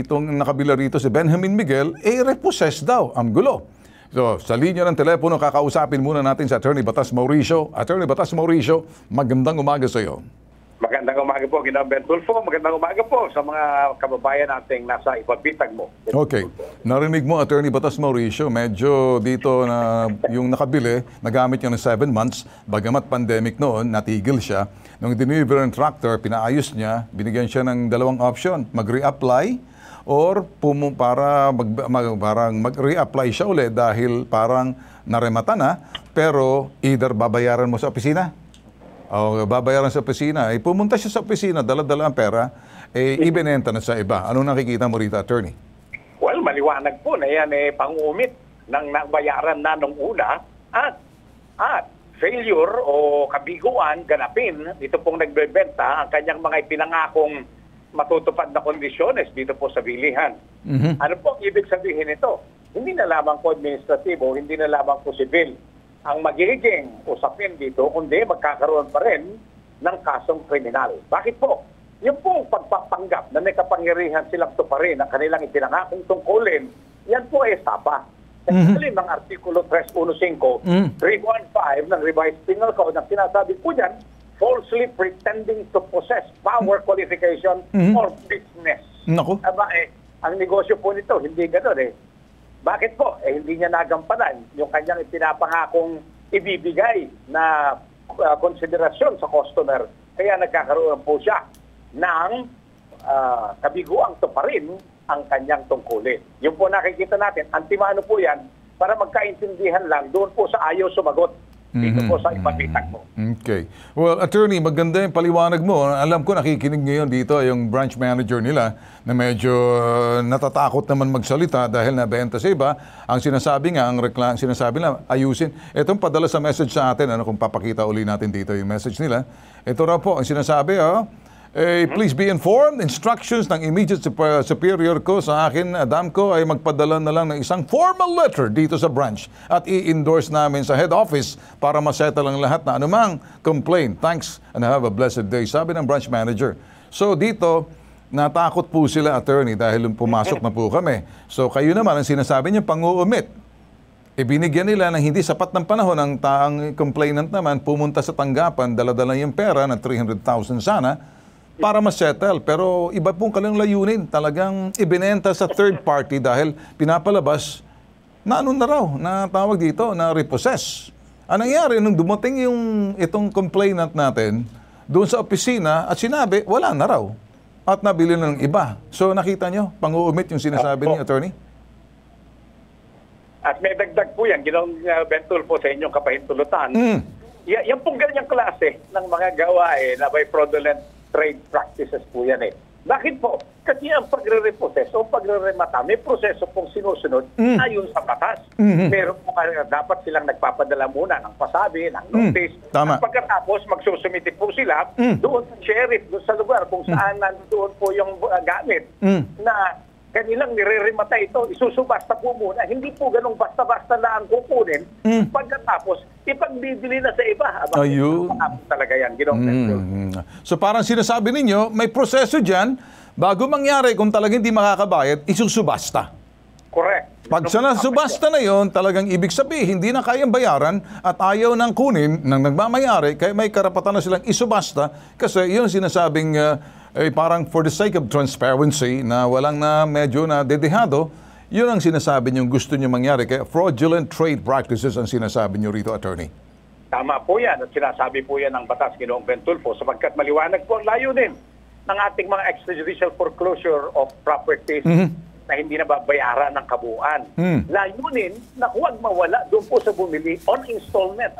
itong nakabila rito si Benjamin Miguel, repossess daw. Ang gulo. So, sa linya ng telepono, kakausapin muna natin sa Attorney Batas Mauricio. Attorney Batas Mauricio, magandang umaga sa iyo. Magandang umaga po, Ginoong Ben Tulfo. Magandang umaga po sa mga kababayan nating nasa ipabitag mo. Okay. Narinig mo, Attorney Batas Mauricio, medyo dito na yung nakabili, nagamit niya ng 7 months, bagamat pandemic noon, natigil siya. Nung deliver ang tractor, pinaayos niya, binigyan siya ng 2 option, mag-reapply or parang mag-reapply siya ulit dahil parang naremata na, pero either babayaran mo sa opisina o babayaran sa opisina. Pumunta siya sa opisina, dala-dala ang pera, ibinenta na sa iba. Anong nakikita mo rito, Attorney? Well, maliwanag po na yan pang-umit ng nabayaran na nung una at failure o kabiguan ganapin dito pong nagbebenta ang kanyang mga ipinangakong matutupad na kondisyones dito po sa bilihan. Ano po ibig sabihin nito? Hindi na lamang po administratibo, hindi na lamang po civil ang magiging usapin dito, kundi magkakaroon pa rin ng kasong kriminal. Bakit po? Yung pong pagpapanggap na may kapangyarihan silang tuparin ang kanilang ipinangakong tungkulin, yan po ay estapa. Actually, ng Artikulo 315, 315 ng Revised Penal Code, ang sinasabi po dyan, falsely pretending to possess power, qualification, or business. Naku. Ang negosyo po nito, hindi gano'n Bakit po? Hindi niya nagampanan yung kanyang ipinapangakong ibibigay na konsiderasyon sa customer. Kaya nagkakaroon po siya ng kabiguang tuparin ang kanyang tungkulin. Yung po nakikita natin, antimano po yan para magkaintindihan lang doon po sa ayaw sumagot. Dito po sa ipabitag mo. Okay. Well, Attorney, maganda yung paliwanag mo. Alam ko nakikinig ngayon dito yung branch manager nila na medyo natatakot naman magsalita dahil nabenta sa iba. Ang sinasabi nga, sinasabi na ayusin. Itong padala sa message sa atin, kung papakita uli natin dito yung message nila. Ito raw po, ang sinasabi, Please be informed, instructions ng immediate superior ko sa akin, Adamco, ay magpadala na lang ng isang formal letter dito sa branch at i-endorse namin sa head office para masettle ang lahat na anumang complaint. Thanks and have a blessed day, sabi ng branch manager. So dito, natakot po sila, attorney, dahil pumasok na po kami. So kayo naman, ang sinasabi niyo, pang-uumit. Ibinigyan nila ng hindi sapat ng panahon, ang taang complainant naman pumunta sa tanggapan, dala-dala yung pera ng 300,000 sana, para ma-settle. Pero iba pong kanilang layunin. Talagang ibinenta sa third party dahil pinapalabas na ano na raw, na tawag dito, na repossess. Ang nangyari, nung dumating itong complainant natin doon sa opisina at sinabi, wala na raw. At nabili na ng iba. So nakita nyo, pang-uumit yung sinasabi ni attorney? At may dagdag po yan, Ginoong Bentol po sa inyong kapahintulutan. Yan pong ganyang klase ng mga gawain na may fraudulent trade practices po yan eh. Bakit po? Kasi ang pagre-repossess o pagre-remata, may proseso pong sinusunod ayon sa batas. Meron po dapat silang nagpapadala muna ng pasabi, ng notice. At pagkatapos, magsusumiti po sila doon sa sheriff, doon sa lugar kung saan nandoon po yung gamit na kanilang nire-remata ito, isusubasta po muna. Hindi po ganong basta-basta na ang kukunin. Pagkatapos, ipagbibili na sa iba. Ayun. Talaga yan, Ginoong So parang sinasabi ninyo, may proseso dyan, bago mangyari kung talagang hindi makakabayad, isusubasta. Correct. Pag sa nasubasta na yon, talagang ibig sabihin, hindi na kayang bayaran at ayaw nang kunin ng nagmamayari, kaya may karapatan na silang isubasta kasi yun sinasabing parang for the sake of transparency na walang na medyo na dedehado, yun ang sinasabi nyo gusto nyo mangyari. Kaya fraudulent trade practices ang sinasabi nyo rito, attorney. Tama po yan at sinasabi po yan ng batas, Ginoong Bentulfo, sapagkat maliwanag po ang layunin ng ating mga extrajudicial foreclosure of properties na hindi nababayaran ng kabuuan. Layunin na huwag mawala doon po sa bumili on installment.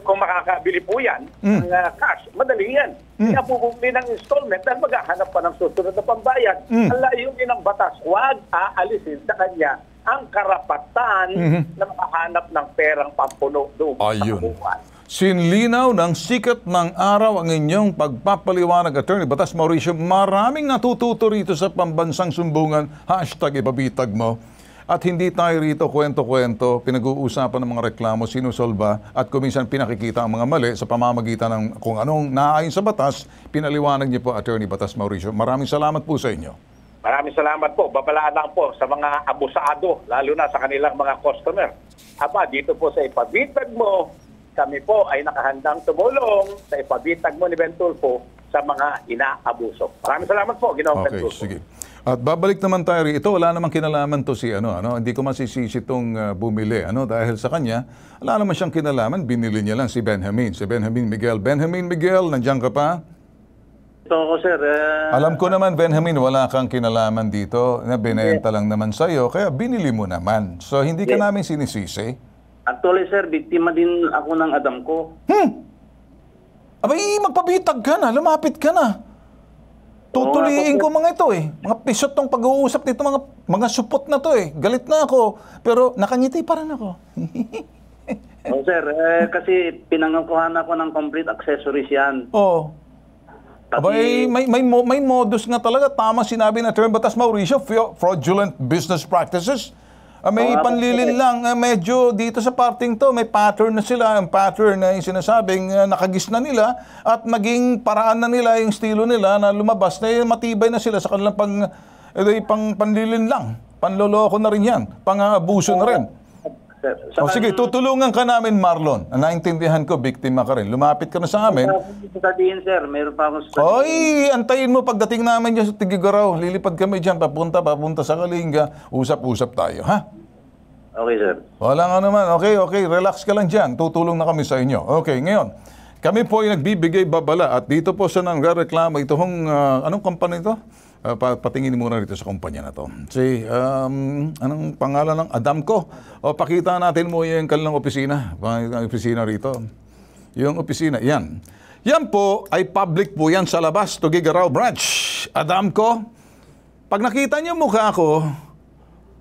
Kung makakabili po yan ng cash, madali yan. Kaya po bumili ng installment dahil maghahanap pa ng susunod na pambayad. Ang layunin ng batas, huwag aalisin sa kanya ang karapatan na makahanap ng perang pampuno doon sa kabuuan. Sinlinaw ng sikat ng araw ang inyong pagpapaliwanag, Attorney Batas Mauricio. Maraming natututo rito sa pambansang sumbungan, #ipabitag mo. At hindi tayo rito kwento-kwento, pinag-uusapan ng mga reklamo, sinusolba, at kuminsan pinakikita ang mga mali sa pamamagitan ng kung anong naayon sa batas, pinaliwanag niyo po, Attorney Batas Mauricio. Maraming salamat po sa inyo. Maraming salamat po. Babalaan lang po sa mga abusado, lalo na sa kanilang mga customer. Aba, dito po sa ipabitag mo, kami po ay nakahandang tumulong sa ipabitag mo ni Bentulfo sa mga inaabuso. Maraming salamat po, Ginoong Bentulfo. Sige. At babalik naman tayo rito, wala namang kinalaman to si hindi ko masisisi itong bumili, dahil sa kanya, wala naman siyang kinalaman, binili niya lang si Benjamin Miguel. Benjamin Miguel, nandiyan ka pa? Ito ako, sir. Alam ko naman, Benjamin, wala kang kinalaman dito, na binenta lang naman sa'yo, kaya binili mo naman. So, hindi ka namin sinisisi. Actually, sir, biktima din ako ng Adamco. Abay, magpabitag ka na, lumapit ka na. Tutuliin ko mga ito eh. Mga pisot tong pag-uusap nito, mga supot na to eh. Galit na ako, pero nakangiti pa rin ako. Sir, kasi pinangakuhan ako ng complete accessories yan. Abay, may modus nga talaga. Tama sinabi na Attorney Batas Mauricio, fraudulent business practices. May panlilin lang, medyo dito sa parting to, may pattern na sila. Ang pattern na yung sinasabing nakagis na nila at maging paraan na nila yung estilo nila na lumabas na matibay na sila sa kanilang panlilin lang. Panloloko na rin yan. Pang-abuso na rin. Sige, tutulungan ka namin, Marlon. Naintindihan ko, biktima ka rin. Lumapit ka na sa amin. Sabihin, sir, meron pa akong Hoy, antayin mo pagdating namin dyan sa Tigigaraw. Lilipad kami dyan, papunta sa Kalinga. Usap-usap tayo, ha? Okay, sir. Wala nga naman. Okay. Relax ka lang dyan. Tutulong na kami sa inyo. Okay, ngayon. Kami po ay nagbibigay babala at dito po sa nangrereklamo itong, anong company ito? Patingin muna rito sa kumpanya na to. Anong pangalan ng Adamco? Pakita natin mo yung kanilang opisina. Yung opisina rito. Yung opisina, yan. Yan po ay public po yan sa labas, Tugigaraw Branch. Adamco, pag nakita niyo mukha ko,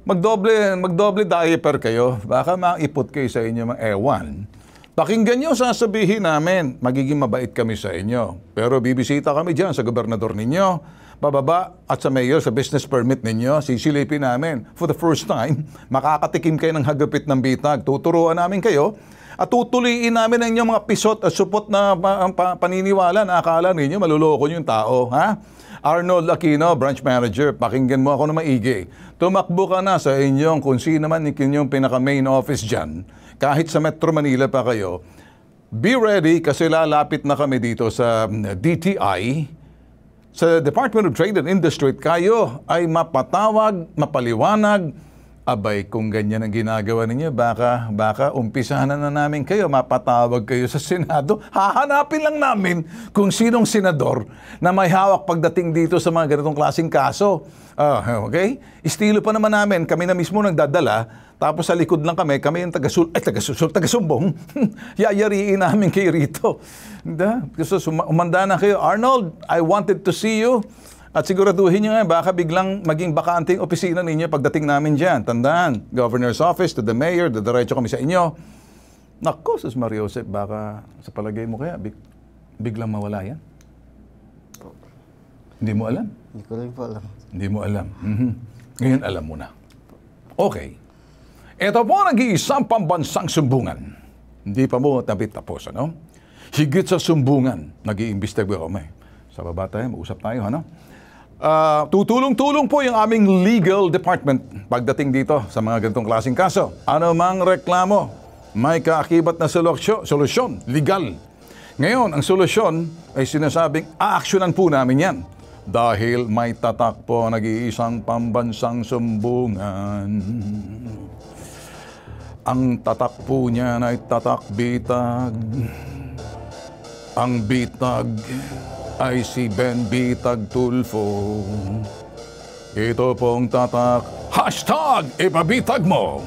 magdoble diaper kayo. Baka maipot kayo sa inyo mga ewan. Pakinggan nyo, sasabihin namin, magiging mabait kami sa inyo. Pero bibisita kami dyan sa gobernador ninyo, bababa at sa mayor, sa business permit ninyo, sisilipin namin. For the first time, makakatikim kayo ng hagupit ng bitag. Tuturuan namin kayo at tutuliin namin ang inyong mga pisot at supot na paniniwala na akala ninyo maluloko yung tao. Ha? Arnold Aquino, branch manager, pakinggan mo ako na maigi. Tumakbo ka na sa inyong kung sino man inyong pinaka-main office dyan. Kahit sa Metro Manila pa kayo, be ready kasi lalapit na kami dito sa DTI, sa Department of Trade and Industry. Kayo ay mapatawag, mapaliwanag. Abay, kung ganyan ang ginagawa ninyo, baka umpisahan na namin kayo, mapatawag kayo sa Senado. Hahanapin lang namin kung sinong senador na may hawak pagdating dito sa mga ganitong klaseng kaso. Okay? Estilo pa naman namin, kami na mismo nagdadala, tapos sa likod lang kami yung taga-sumbong. Yayariin namin kayo rito. Kasi umanda na kayo. Arnold, I wanted to see you. At siguraduhin nyo nga, baka biglang maging bakanting opisina ninyo pagdating namin dyan. Tandaan, Governor's Office, to the Mayor, diretso kami sa inyo. Naku, Sus Mario Joseph, baka sa palagay mo kaya, biglang mawala yan? Hindi mo alam? Hindi ko rin po alam. Hindi mo alam. Ngayon alam mo na. Okay. Ito po nag-iisang pambansang sumbungan. Hindi pa mo tapos, ano? Higit sa sumbungan, nag-iimbestiga kami. Sa baba tayo, mag-usap tayo, ano? Tutulong-tulong po yung aming legal department pagdating dito sa mga ganitong klaseng kaso. Ano mang reklamo, may kaakibat na solusyon, legal. Ngayon, ang solusyon ay sinasabing aaksyonan po namin yan. Dahil may tatak po nag-iisang pambansang sumbungan. Ang tatak po niya ay tatak bitag. Ang bitag ay si Ben Bitag Tulfo. Ito pong tatak, #ipabitag mo.